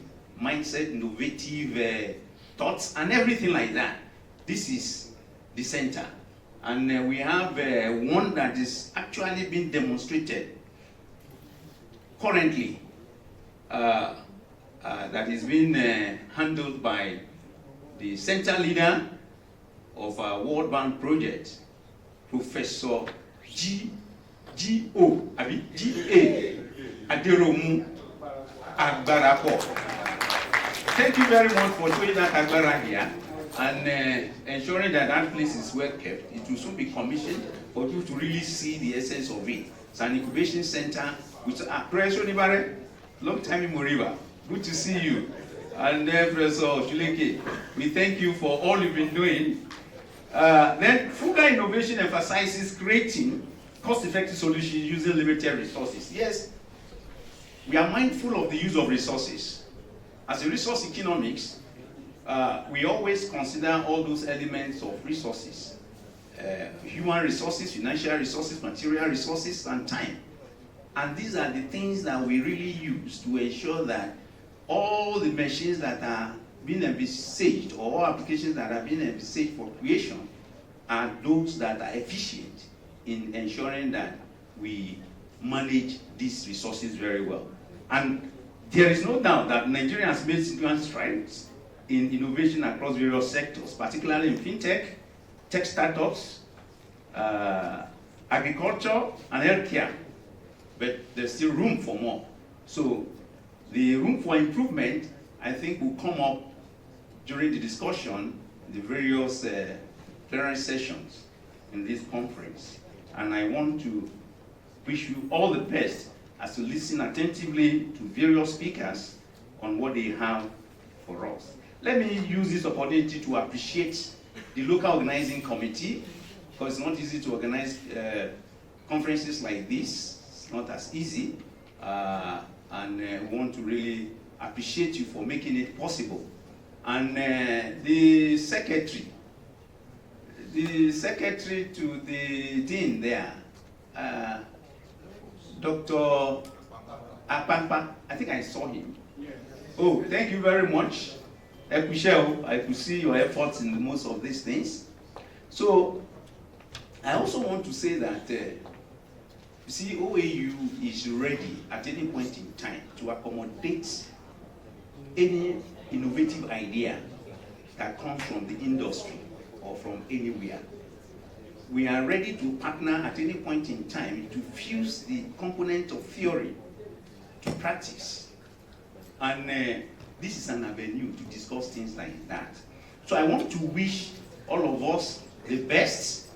mindset, innovative thoughts, and everything like that. This is the center. And we have one that is actually being demonstrated currently, that is being handled by the center leader of our World Bank project, Professor G.O. G.A. Aderomu Agbarapo. Thank you very much for showing that Agbara here and ensuring that that place is well kept. It will soon be commissioned for you to really see the essence of it. It's an incubation center with Professor Nibare, long time in Moriba. Good to see you. And Professor Shuleke, we thank you for all you've been doing. Then frugal innovation emphasizes creating cost-effective solutions using limited resources. Yes, we are mindful of the use of resources. As a resource economics, we always consider all those elements of resources. Human resources, financial resources, material resources, and time. And these are the things that we really use to ensure that all the machines that are being envisaged, or all applications that are being envisaged for creation, are those that are efficient in ensuring that we manage these resources very well. And there is no doubt that Nigeria has made significant strides in innovation across various sectors, particularly in fintech, tech startups, agriculture, and healthcare. But there's still room for more. So the room for improvement, I think, will come up during the discussion, the various plenary sessions in this conference. And I want to wish you all the best as you listen attentively to various speakers on what they have for us. Let me use this opportunity to appreciate the local organizing committee, because it's not easy to organize conferences like this. It's not as easy. And we want to really appreciate you for making it possible. And the secretary to the dean there, Dr. Apampa, I think I saw him. Oh, thank you very much. I could see your efforts in most of these things. So I also want to say that you see, OAU is ready at any point in time to accommodate any innovative idea that comes from the industry or from anywhere. We are ready to partner at any point in time to fuse the component of theory to practice. And this is an avenue to discuss things like that. So I want to wish all of us the best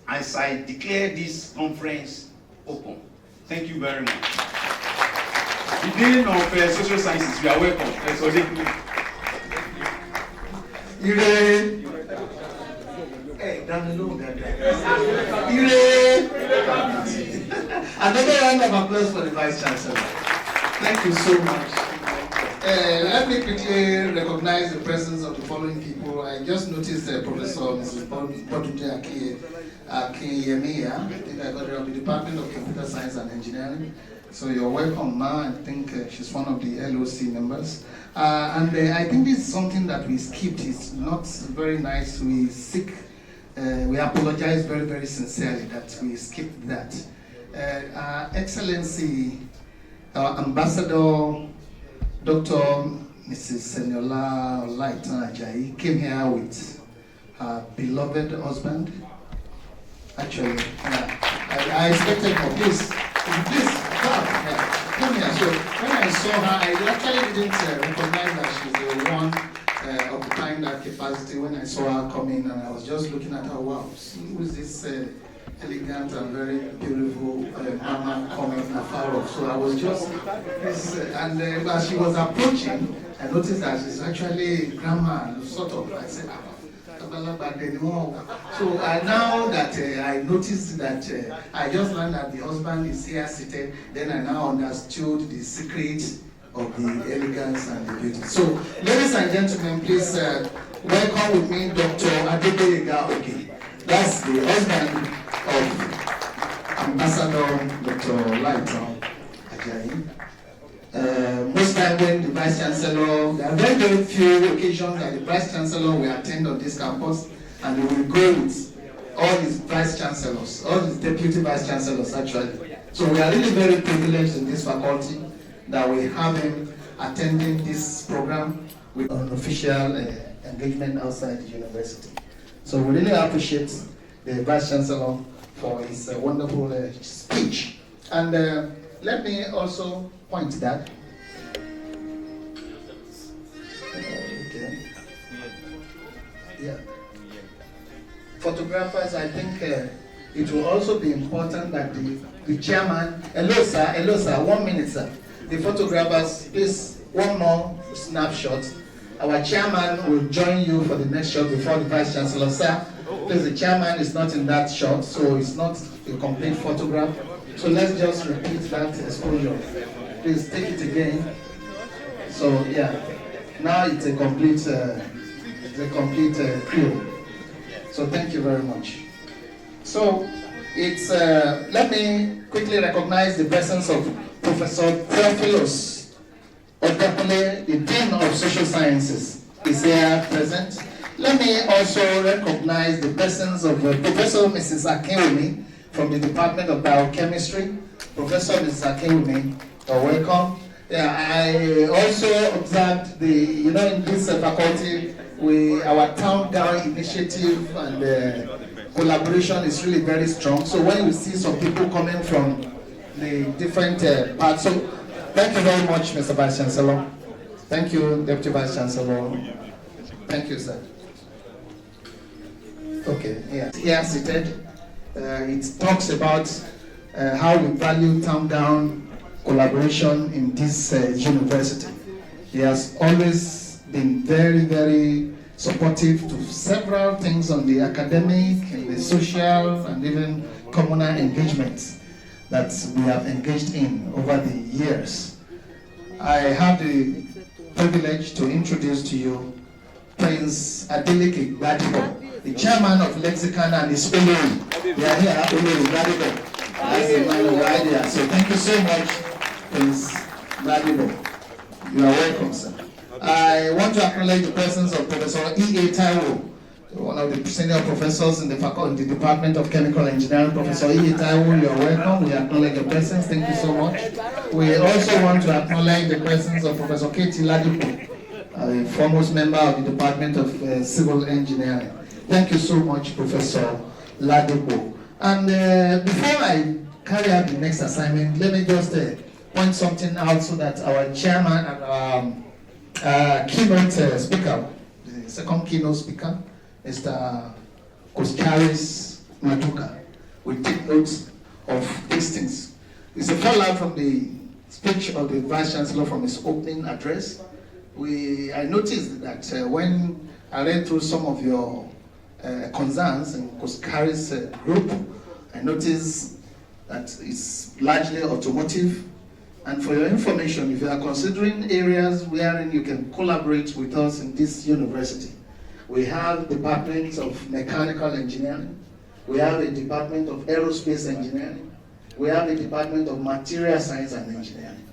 as I declare this conference open. Thank you very much. The Dean of Social Sciences, you are welcome. Professor Deku. Another round of applause for the Vice Chancellor. Thank you so much. Let me quickly recognize the presence of the following people. I just noticed Professor Mrs. Bodunje Akinyemiya. I think I got her of the Department of Computer Science and Engineering. So you're welcome, Ma. I think she's one of the LOC members. And I think this is something that we skipped. It's not very nice. We apologize very, very sincerely that we skipped that. Excellency, Ambassador Dr. Mrs. Seniola Olaitan Ajayi came here with her beloved husband. Actually, I expected more. Please, come here. So when I saw her, I actually didn't recognize that she's the one occupying that capacity. When I saw her coming, and I was just looking at her, wow, who's this elegant and very beautiful mama coming afar off? So I was just, and as she was approaching, I noticed that she's actually grandma, sort of. I said, So now that I noticed that I just learned that the husband is here seated, then I now understood the secret of the elegance and the beauty. So, ladies and gentlemen, please welcome with me Dr. Adeboyega Oge. That's the husband of Ambassador Dr. Lighton Ajayi. Most time when the Vice Chancellor, there are very, very few occasions that the Vice Chancellor will attend on this campus, and he will go with all his Vice Chancellors, all his Deputy Vice Chancellors actually. So we are really very privileged in this faculty that we have him attending this program with an official engagement outside the university. So we really appreciate the Vice Chancellor for his wonderful speech. And let me also point that. Okay. Yeah. Photographers, I think it will also be important that the chairman, hello sir, 1 minute sir. The photographers, please, one more snapshot. Our chairman will join you for the next shot before the Vice Chancellor. Sir, please, the chairman is not in that shot, so it's not a complete photograph. So let's just repeat that exposure. Please take it again. So yeah, now it's a complete crew. So thank you very much. So it's let me quickly recognize the presence of Professor Theophilus Odepole, the Dean of Social Sciences, is here present. Let me also recognize the presence of Professor Mrs. Akinwumi from the Department of Biochemistry. Professor Mrs. Akinwumi, welcome. Yeah, I also observed in this faculty, our town gown initiative and collaboration is really very strong. So when you see some people coming from the different parts, so thank you very much, Mr. Vice Chancellor. Thank you, Deputy Vice Chancellor. Thank you, sir. Okay, yeah. Here seated, it talks about how we value town gown collaboration in this university. He has always been very, very supportive to several things on the academic and the social and even communal engagements that we have engaged in over the years. I have the privilege to introduce to you Prince Adeleke Gbadibo, the chairman of Lexicon and his Olori. They are here, Olori Gbadibo. That's the man of idea. So thank you so much, Prince Gbadibo. You are welcome, sir. I want to acknowledge the presence of Professor E.A. Taiwo, one of the senior professors in the faculty, in the Department of Chemical Engineering. Professor E.A. Taiwo, you are welcome. We acknowledge your presence. Thank you so much. We also want to acknowledge the presence of Professor K.T. Ladipo, a foremost member of the Department of Civil Engineering. Thank you so much, Professor Ladipo. And before I carry out the next assignment, let me just point something out so that our chairman and our keynote speaker, the second keynote speaker, Mr. Koskaris Matuka, will take notes of these things. It's a fallout from the speech of the Vice Chancellor from his opening address. I noticed that when I read through some of your concerns in Koskaris group, I noticed that it's largely automotive. And for your information, if you are considering areas wherein you can collaborate with us in this university, we have departments of mechanical engineering, we have a department of aerospace engineering, we have a department of material science and engineering.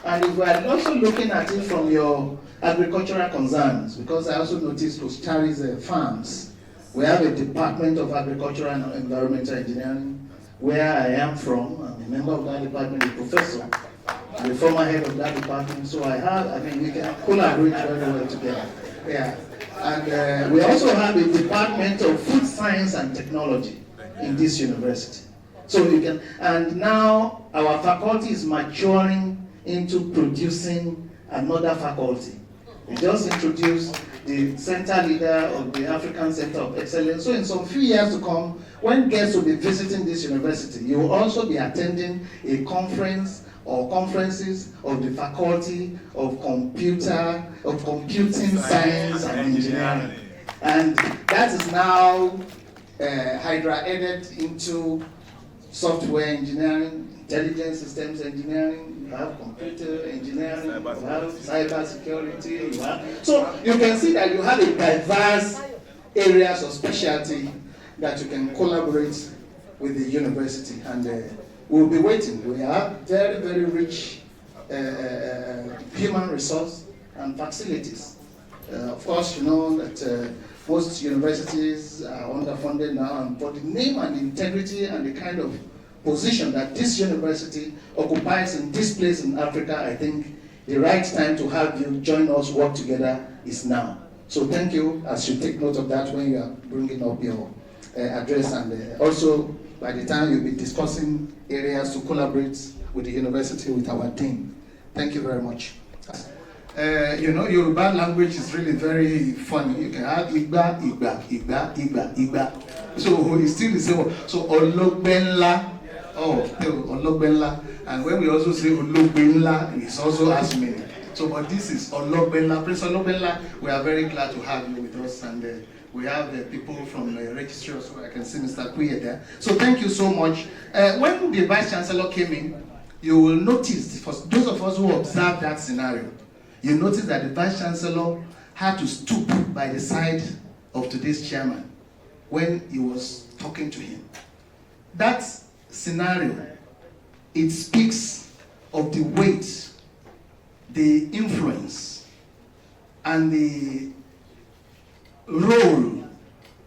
And if we are also looking at it from your agricultural concerns, because I also noticed Koskari's farms, we have a department of agricultural and environmental engineering, where I am from. I'm a member of that department, a professor, and the former head of that department. So we can collaborate very well together. Yeah. And we also have a department of food science and technology in this university. So you can, and now our faculty is maturing into producing another faculty. We just introduced the center leader of the African Center of Excellence. So in some few years to come, when guests will be visiting this university, you will also be attending a conference or conferences of the Faculty of Computing Science and Engineering. And that is now hydra-headed into software engineering, intelligence systems engineering, you have computer engineering, you have cyber security, so you can see that you have a diverse areas of specialty that you can collaborate with the university, and we'll be waiting. We have very, very rich human resource and facilities. Of course, you know that most universities are underfunded now, and for the name and the integrity and the kind of position that this university occupies in this place in Africa, I think the right time to have you join us work together is now. So thank you, as you take note of that when you are bringing up your address, and also by the time you'll be discussing areas to collaborate with the university, with our team. Thank you very much. You know, Yoruba language is really very funny. You can add igba, igba, igba, igba, igba. So it's still the same. So ologbenla, ologbenla, and when we also say ologbenla, it's also as many. So, but this is ologbenla. Prince Ologbenla, we are very glad to have you with us, and we have people from the registry also. I can see Mr. Kuye there. So thank you so much. When the Vice Chancellor came in, you will notice, for those of us who observed that scenario, you notice that the Vice Chancellor had to stoop by the side of today's chairman when he was talking to him. That scenario, it speaks of the weight, the influence, and the role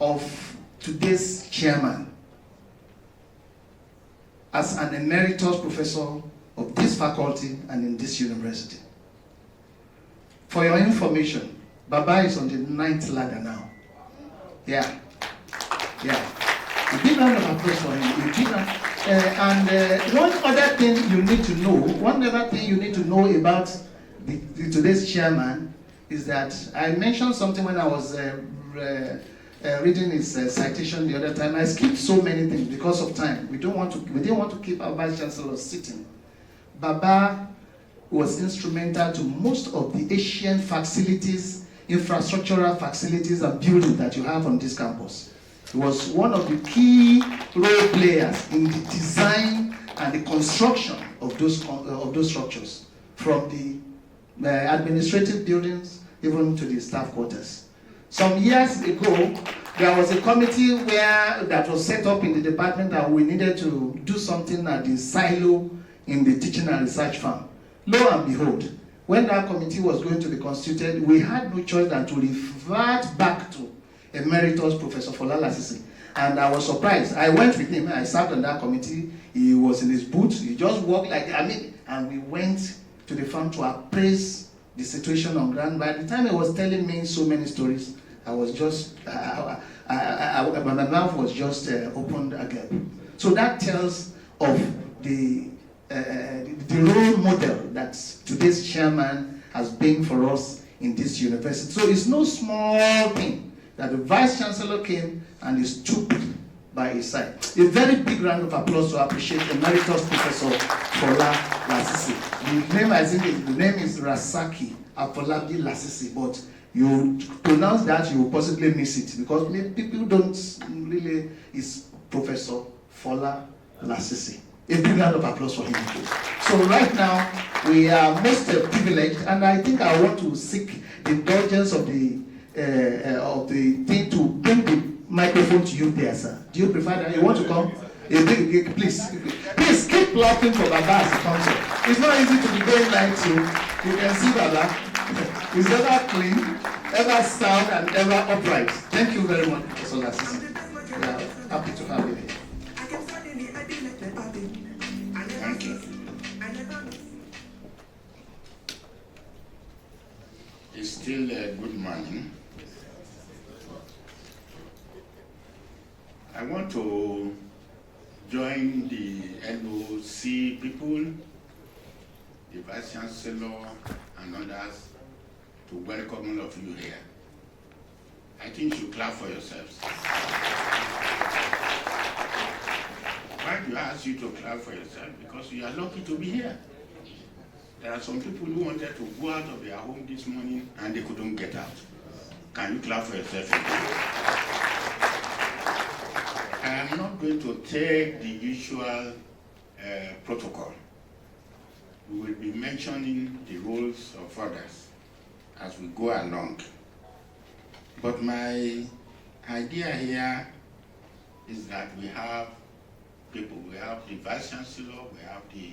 of today's chairman as an emeritus professor of this faculty and in this university. For your information, Baba is on the 9th ladder now. Yeah. A big round of applause for him. One other thing you need to know about today's chairman is that I mentioned something when I was reading his citation the other time. I skipped so many things because of time. We didn't want to keep our Vice Chancellor sitting. Baba was instrumental to most of the Asian facilities, infrastructural facilities and buildings that you have on this campus. He was one of the key role players in the design and the construction of those structures, from the administrative buildings even to the staff quarters. Some years ago, there was a committee that was set up in the department that we needed to do something at the silo in the teaching and research farm. Lo and behold, when that committee was going to be constituted, we had no choice than to revert back to Emeritus Professor Fola Lasisi. And I was surprised. I went with him, I sat on that committee, he was in his booth, he just walked and we went to the farm to appraise the situation on ground. By the time he was telling me so many stories, I was just, my mouth was just opened again. So that tells of the role model that today's chairman has been for us in this university. So it's no small thing that the Vice Chancellor came and he stood by his side. A very big round of applause to appreciate Emeritus Professor Fola Lasisi. The name is Rasaki Afolabi Lasisi, but you pronounce that, you will possibly miss it because people don't really, it's Professor Fola Lasisi. A big round of applause for him too. So right now, we are most privileged, and I think I want to seek the indulgence of the thing to bring the microphone to you there, sir. Do you prefer that? You want to come? Please keep clapping for Baba as he comes up. It's not easy to be going like so. You can see Baba. He's ever clean, ever sound, and ever upright. Thank you very much, Professor Lasisi. We are happy to have you here. Thank you. It's still a good morning. I want to join the LOC people, the Vice Chancellor and others to welcome all of you here. I think you should clap for yourselves. Why do I ask you to clap for yourself? Because you are lucky to be here. There are some people who wanted to go out of their home this morning and they couldn't get out. Can you clap for yourself again? I am not going to take the usual protocol. We will be mentioning the roles of others as we go along. But my idea here is that we have people. We have the Vice Chancellor, we have the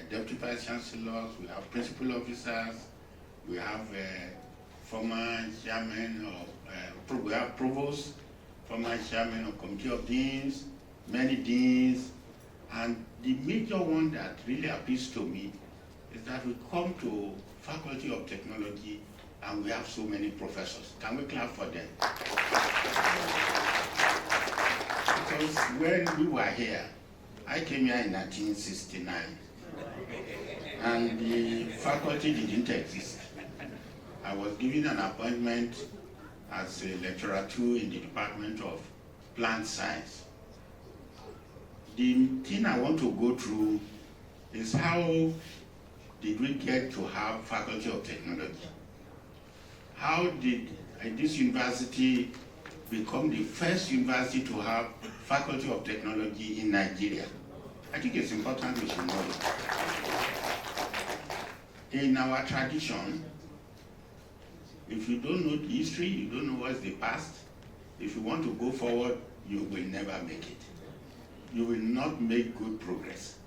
Deputy Vice Chancellors, we have Principal Officers, we have former Chairman of, we have Provost, former Chairman of Committee of Deans, many Deans, and the major one that really appeals to me is that we come to Faculty of Technology and we have so many professors. Can we clap for them? Because when we were here, I came here in 1969, and the faculty didn't exist. I was given an appointment as a lecturer 2 in the Department of Plant Science. The thing I want to go through is how did we get to have Faculty of Technology? How did this university become the first university to have Faculty of Technology in Nigeria? I think it's important we should know it. In our tradition, if you don't know the history, you don't know what's the past, if you want to go forward, you will never make it. You will not make good progress.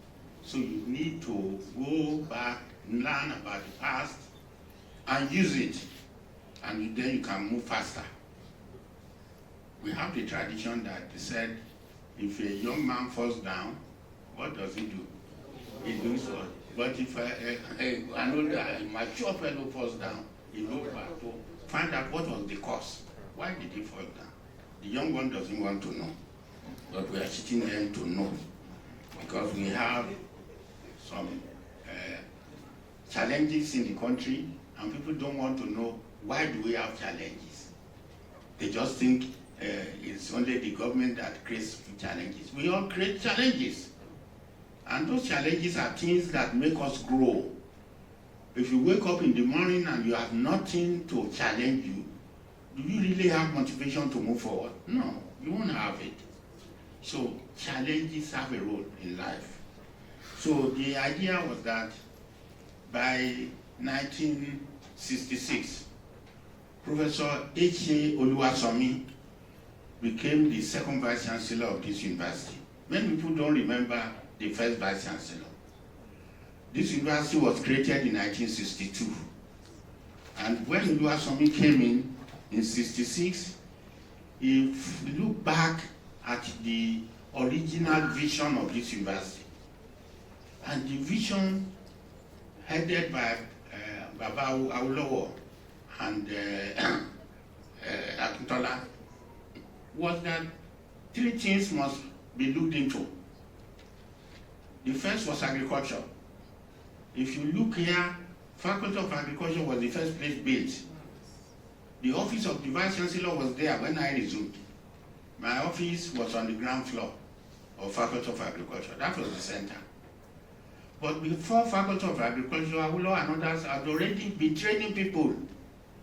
So you need to go back, learn about the past, and use it, and then you can move faster. We have the tradition that said, if a young man falls down, what does he do? He does what? But if an older, a mature fellow falls down, he looks back to find out what was the cause. Why did he fall down? The young one doesn't want to know, but we are teaching them to know, because we have some challenges in the country, and people don't want to know why do we have challenges. They just think it's only the government that creates challenges. We all create challenges, and those challenges are things that make us grow. If you wake up in the morning and you have nothing to challenge you, do you really have motivation to move forward? No, you won't have it. So challenges have a role in life. So the idea was that by 1966, Professor H.A. Oluwasomi became the second Vice Chancellor of this university. Many people don't remember the first Vice Chancellor. This university was created in 1962. And when Oluwasomi came in 66, if you look back at the original vision of this university, and the vision headed by Baba Awolowo and Akintola was that 3 things must be looked into. The first was agriculture. If you look here, Faculty of Agriculture was the first place built. The office of the Vice Chancellor was there when I resumed. My office was on the ground floor of Faculty of Agriculture. That was the center. But before Faculty of Agriculture, Awolowo and others had already been training people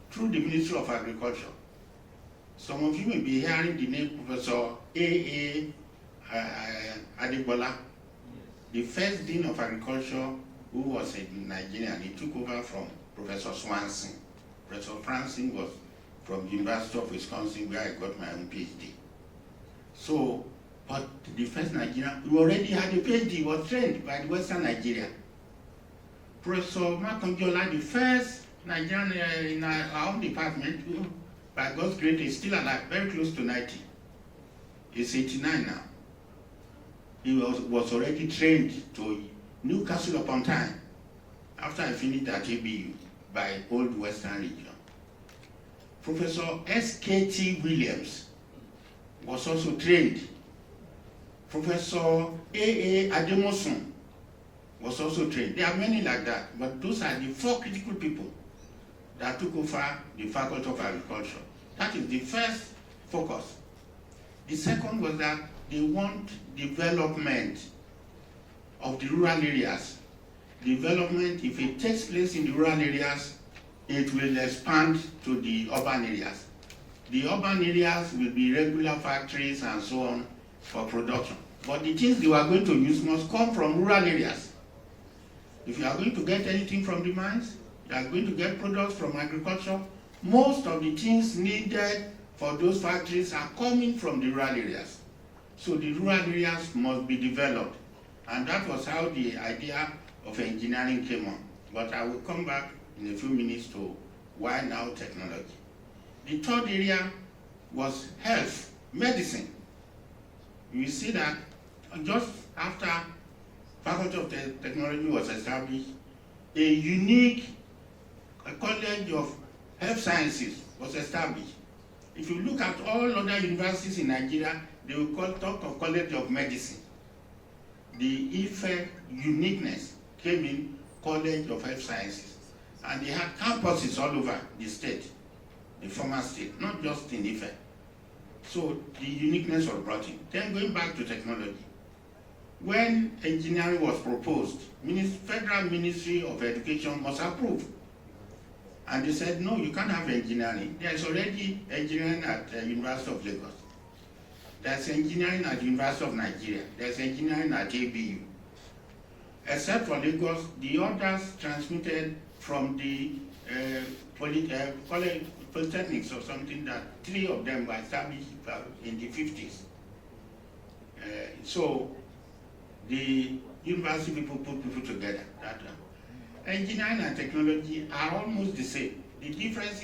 through the Ministry of Agriculture. Some of you may be hearing the name Professor A.A. Adebola, the first Dean of Agriculture, who was a Nigerian. He took over from Professor Swanson. Professor Franson was from the University of Wisconsin, where I got my own PhD. So, but the first Nigerian, who already had a PhD, was trained by the Western Nigeria. Professor Makonjola, the first Nigerian in our own department, who, by God's grace, is still alive, very close to 90. He's 89 now. He was already trained to Newcastle upon Tyne after I finished at ABU by Old Western Region. Professor S.K.T. Williams was also trained. Professor A.A. Ademosun was also trained. There are many like that, but those are the 4 critical people that took over the Faculty of Agriculture. That is the first focus. The second was that they want development of the rural areas. Development, if it takes place in the rural areas, it will expand to the urban areas. The urban areas will be regular factories and so on for production. But the things you are going to use must come from rural areas. If you are going to get anything from the mines, you are going to get products from agriculture, most of the things needed for those factories are coming from the rural areas. So the rural areas must be developed. And that was how the idea of engineering came on. But I will come back in a few minutes to why now technology. The third area was health, medicine. You see that just after Faculty of Technology was established, a unique college of health sciences was established. If you look at all other universities in Nigeria, they will talk of College of Medicine. The Ife uniqueness came in College of Health Sciences. And they had campuses all over the state, the former state, not just in Ife. So the uniqueness was brought in. Then going back to technology. When engineering was proposed, Federal Ministry of Education must approve. And they said, no, you can't have engineering. There's already engineering at the University of Lagos. There's engineering at the University of Nigeria. There's engineering at ABU. Except for Lagos, the others transmitted from the polytechnics or something that 3 of them were established in the 50s. So the university people put people together. Engineering and technology are almost the same. The difference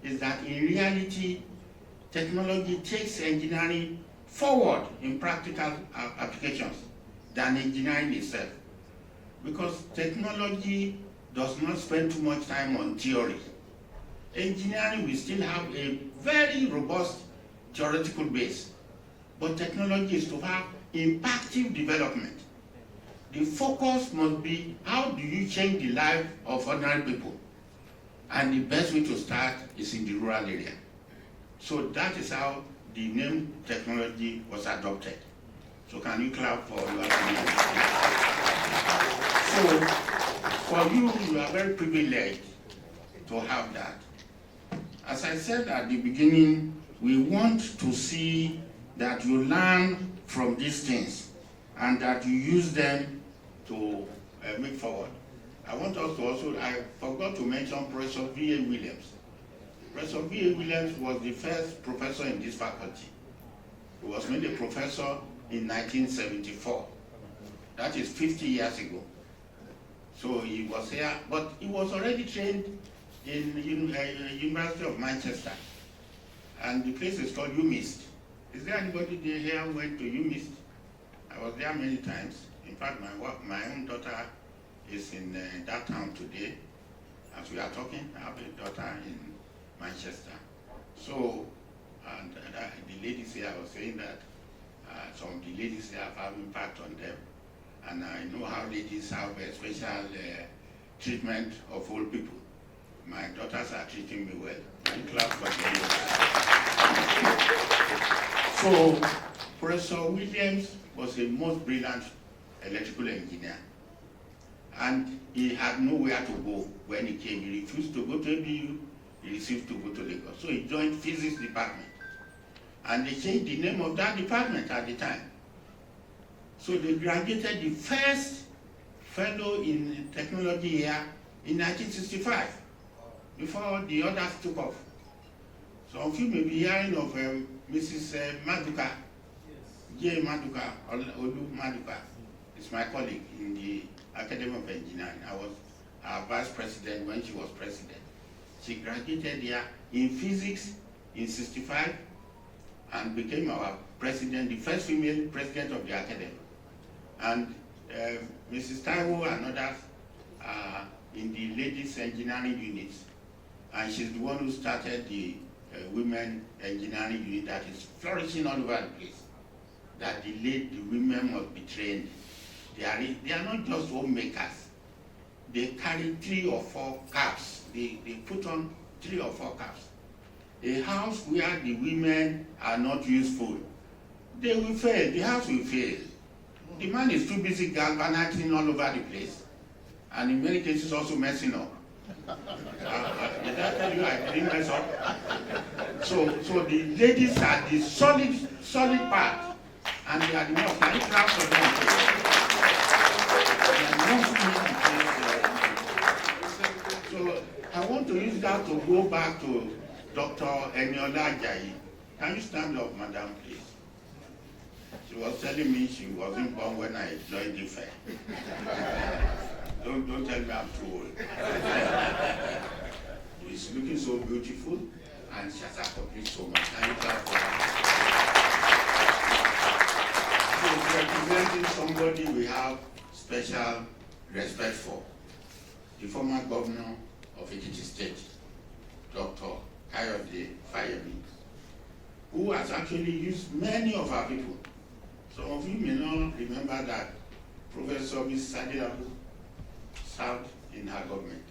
is that in reality, technology takes engineering forward in practical applications than engineering itself. Because technology does not spend too much time on theory. Engineering will still have a very robust theoretical base, but technology is to have impactful development. The focus must be how do you change the life of ordinary people? And the best way to start is in the rural area. So that is how the name technology was adopted. So can you clap for your So for you, you are very privileged to have that. As I said at the beginning, we want to see that you learn from these things and that you use them to move forward. I want us to also, I forgot to mention Professor V.A. Williams. Professor V.A. Williams was the first professor in this faculty. He was made a professor in 1974. That is 50 years ago. So he was here, but he was already trained in the University of Manchester. And the place is called UMIST. Is there anybody there here who went to UMIST? I was there many times. In fact, my own daughter is in that town today. As we are talking, I have a daughter in Manchester. So, and the ladies here, I was saying that some of the ladies here have impact on them. And I know how ladies have a special treatment of old people. My daughters are treating me well. I'm glad for them. So, Professor Williams was a most brilliant electrical engineer. And he had nowhere to go when he came. He refused to go to ABU, he refused to go to Lagos. So he joined physics department. And they changed the name of that department at the time. So they graduated the first fellow in technology here in 1965, before the others took off. Some of you may be hearing of Mrs. Maduka, J. Maduka, Olu Maduka. It's my colleague in the Academy of Engineering. I was her vice president when she was president. She graduated here in physics in 65 and became our president, the first female president of the Academy. And Mrs. Taiwo and others are in the ladies engineering units. And she's the one who started the women engineering unit that is flourishing all over the place. That the women must be trained. They are not just homemakers. They carry 3 or 4 caps. They put on 3 or 4 caps. A house where the women are not useful, they will fail. The house will fail. The man is too busy galvanizing all over the place, and in many cases also messing up. Did I tell you I didn't mess up? So the ladies are the solid part, and they are the ones. Can you clap for them? They are the ones who make the place. So I want to use that to go back to Dr. Eniola Ajayi. Can you stand up, madam, please? She was telling me she wasn't born when I joined the fair. Don't tell me I'm too old. She's looking so beautiful, and she has accomplished so much. Can you clap for her? She's representing somebody we have special respect for. The former governor of Ekiti State, Dr. Kayode Fayemi, who has actually used many of our people. Some of you may not remember that Professor Ms. Sadirabu served in her government.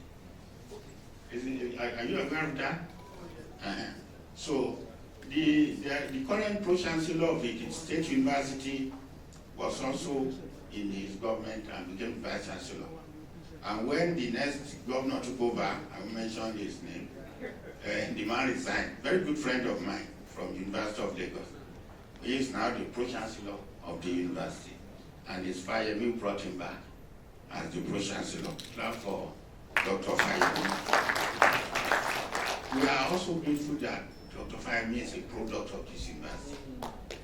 Are you aware of that? So the current Pro-Chancellor of Ekiti State University was also in his government and became Vice Chancellor. And when the next governor took over, I will mention his name, the man resigned. Very good friend of mine from the University of Lagos. He is now the Pro-Chancellor of the university, and his Fayemi brought him back as the Pro-Chancellor. Clap for Dr. Fayemi. We are also grateful that Dr. Fayemi is a product of this university.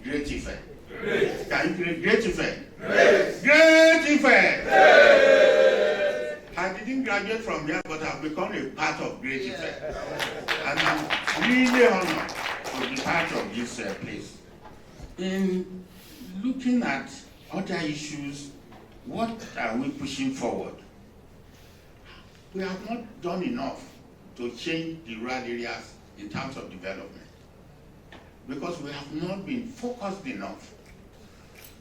Great effect. Great. Can you create great effect? Great. Great effect. Great. I didn't graduate from here, but I've become a part of Great Effect. And I'm really honored to be part of this place. In looking at other issues, what are we pushing forward? We have not done enough to change the rural areas in terms of development, because we have not been focused enough.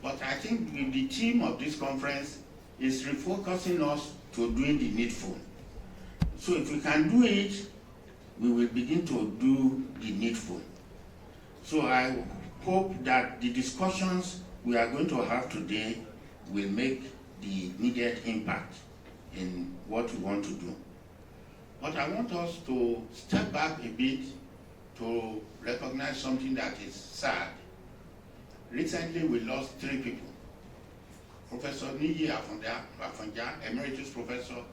But I think the theme of this conference is refocusing us to doing the needful. So if we can do it, we will begin to do the needful. So I hope that the discussions we are going to have today will make the needed impact in what we want to do. But I want us to step back a bit to recognize something that is sad. Recently, we lost 3 people. Professor Niji Afanja, Emeritus Professor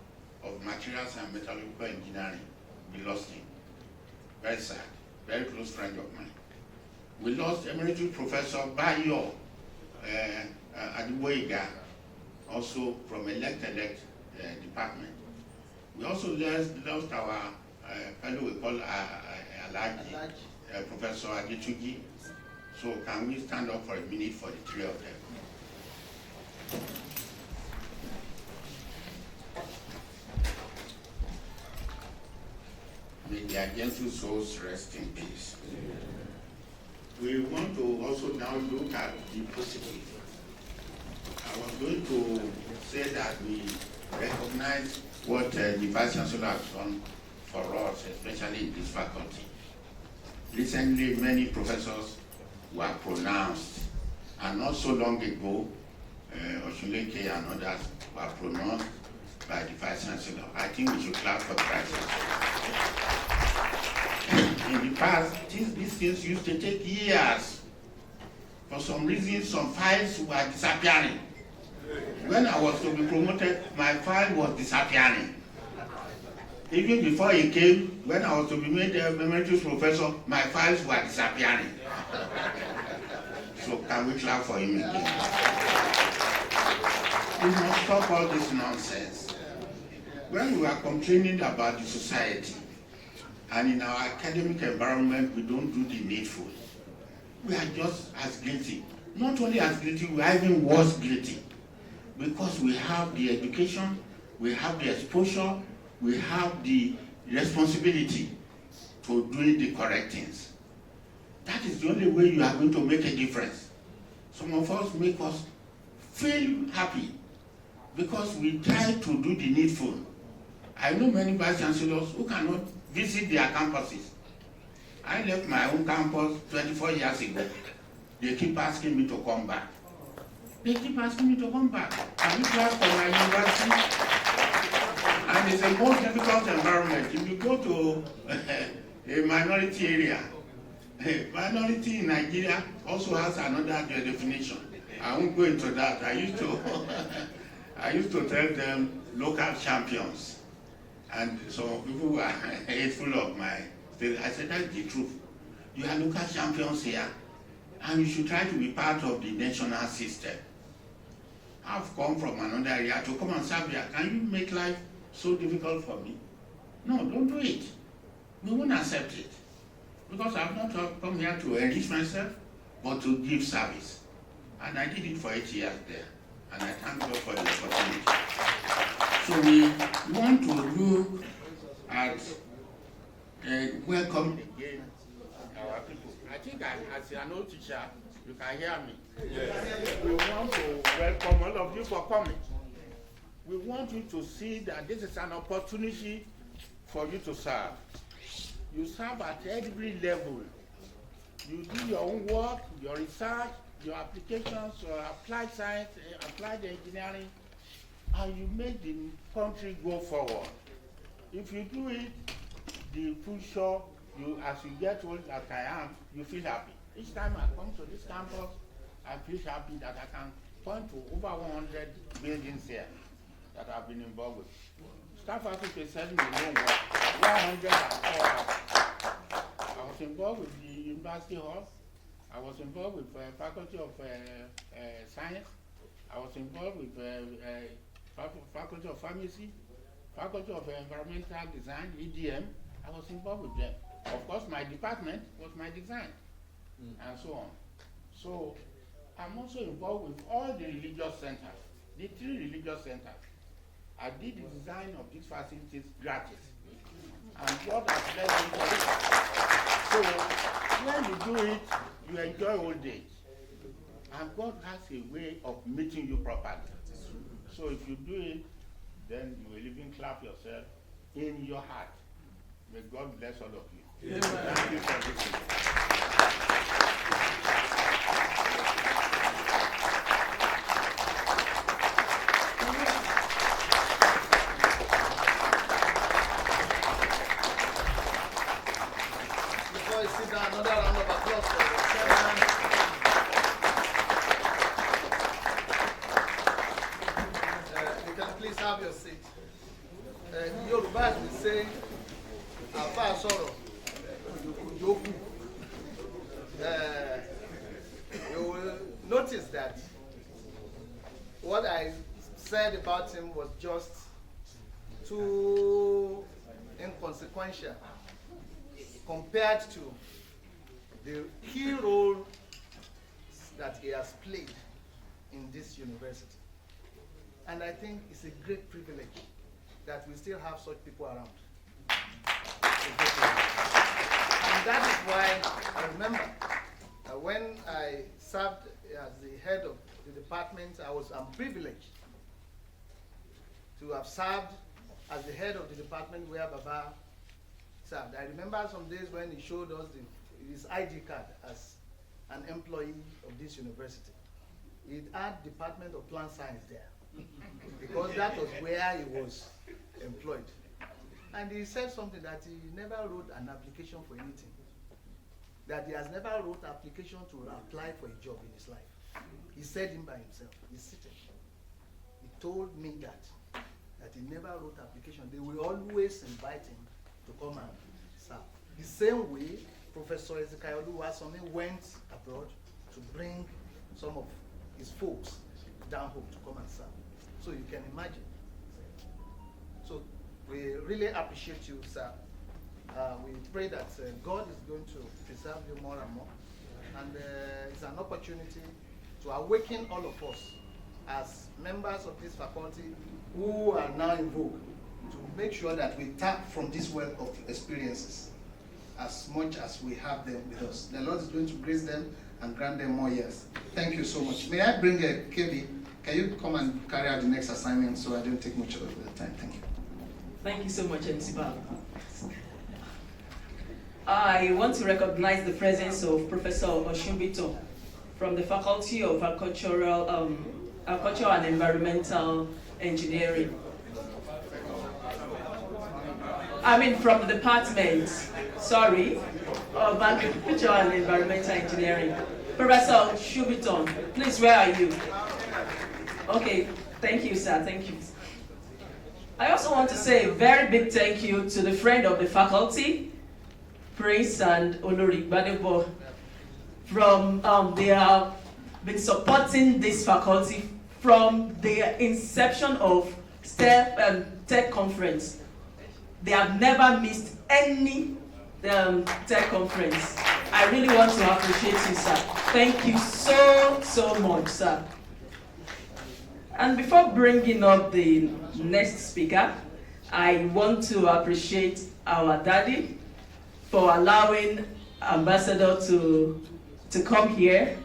of Materials and Metallurgical Engineering, we lost him. Very sad, very close friend of mine. We lost Emeritus Professor Bayo Adiboiga, also from elect department. We also lost our fellow we call Alaji, Professor Adituji. So can we stand up for a minute for the 3 of them? May their gentle souls rest in peace. We want to also now look at the positive. I was going to say that we recognize what the Vice Chancellor has done for us, especially in this faculty. Recently, many professors were pronounced, and not so long ago, Oshuleke and others were pronounced by the Vice Chancellor. I think we should clap for the Vice Chancellor. In the past, these things used to take years. For some reason, some files were disappearing. When I was to be promoted, my file was disappearing. Even before he came, when I was to be made emeritus professor, my files were disappearing. So can we clap for him again? We must stop all this nonsense. When we are complaining about the society, and in our academic environment, we don't do the needful, we are just as guilty. Not only as guilty, we are even worse guilty. Because we have the education, we have the exposure, we have the responsibility to do the correct things. That is the only way you are going to make a difference. Some of us make us feel happy because we try to do the needful. I know many Vice Chancellors who cannot visit their campuses. I left my own campus 24 years ago. They keep asking me to come back. They keep asking me to come back. Can you clap for my university? And And it's a most difficult environment. If you go to a minority area, a minority in Nigeria also has another definition. I won't go into that. I used to tell them local champions. And so people were hateful of my state. I said, that's the truth. You are local champions here, and you should try to be part of the national system. I've come from another area to come and serve here. Can you make life so difficult for me? No, don't do it. We won't accept it. Because I've not come here to enrich myself, but to give service. And I did it for 8 years there. And I thank God for the opportunity. So we want to look at welcoming again our people. I think as an old teacher, you can hear me. Yes. We want to welcome all of you for coming. We want you to see that this is an opportunity for you to serve. You serve at every level. You do your own work, your research, your applications, your applied science, applied engineering, and you make the country go forward. If you do it, the future, as you get old as I am, you feel happy. Each time I come to this campus, I feel happy that I can point to over 100 buildings here that I've been involved with. Staff Africa sent me no work, 104 hours. I was involved with the University Hall. I was involved with Faculty of Science. I was involved with Faculty of Pharmacy, Faculty of Environmental Design, EDM. I was involved with them. Of course, my department was my design, and so on. So I'm also involved with all the religious centers, the 3 religious centers. I did the design of these facilities gratis, and God has blessed me for it. So when you do it, you enjoy old age, and God has a way of meeting you properly. So if you do it, then you will even clap yourself in your heart. May God bless all of you. Yes. Thank you for listening. Before I sit down, another round of applause for the chairman. You can please have your seat. Yoruba will say, Afa Soro, Yoku. You will notice that what I said about him was just too inconsequential compared to the key role that he has played in this university. And I think it's a great privilege that we still have such people around. And that is why I remember when I served as the head of the department, I'm privileged to have served as the head of the department where Baba served. I remember some days when he showed us his ID card as an employee of this university. It had Department of Plant Science there because that was where he was employed. And he said something that he never wrote an application for anything. That he has never wrote an application to apply for a job in his life. He said him by himself. He's sitting. He told me that he never wrote an application. They will always invite him to come and serve. The same way, Professor Ezekiel Oluwasami went abroad to bring some of his folks down home to come and serve. So you can imagine. So we really appreciate you, sir. We pray that God is going to preserve you more and more. And it's an opportunity to awaken all of us as members of this faculty who are now in vogue to make sure that we tap from this wealth of experiences as much as we have them with us. The Lord is going to grace them and grant them more years. Thank you so much. May I bring KB? Can you come and carry out the next assignment so I don't take much of the time? Thank you. Thank you so much, MC Bal. I want to recognize the presence of Professor Oshumbito from the Faculty of Agricultural and Environmental Engineering. from the department, sorry, of Agriculture and Environmental Engineering. Professor Shubiton, please, where are you? Okay, thank you, sir, thank you. I also want to say a very big thank you to the friend of the faculty, Prince and Olori Gbadebo, they have been supporting this faculty from the inception of Tech Conference. They have never missed any Tech Conference. I really want to appreciate you, sir. Thank you so much, sir. And before bringing up the next speaker, I want to appreciate our daddy for allowing Ambassador to come here.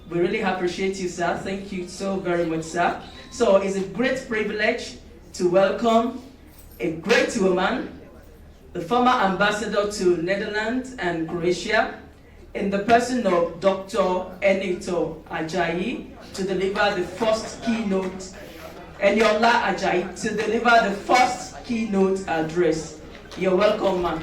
We really appreciate you, sir. Thank you so very much, sir. So it's a great privilege to welcome a great woman, the former ambassador to Netherlands and Croatia, in the person of Dr. Enito Ajayi, to deliver the first keynote, Eniola Ajayi, to deliver the first keynote address. You're welcome, ma'am.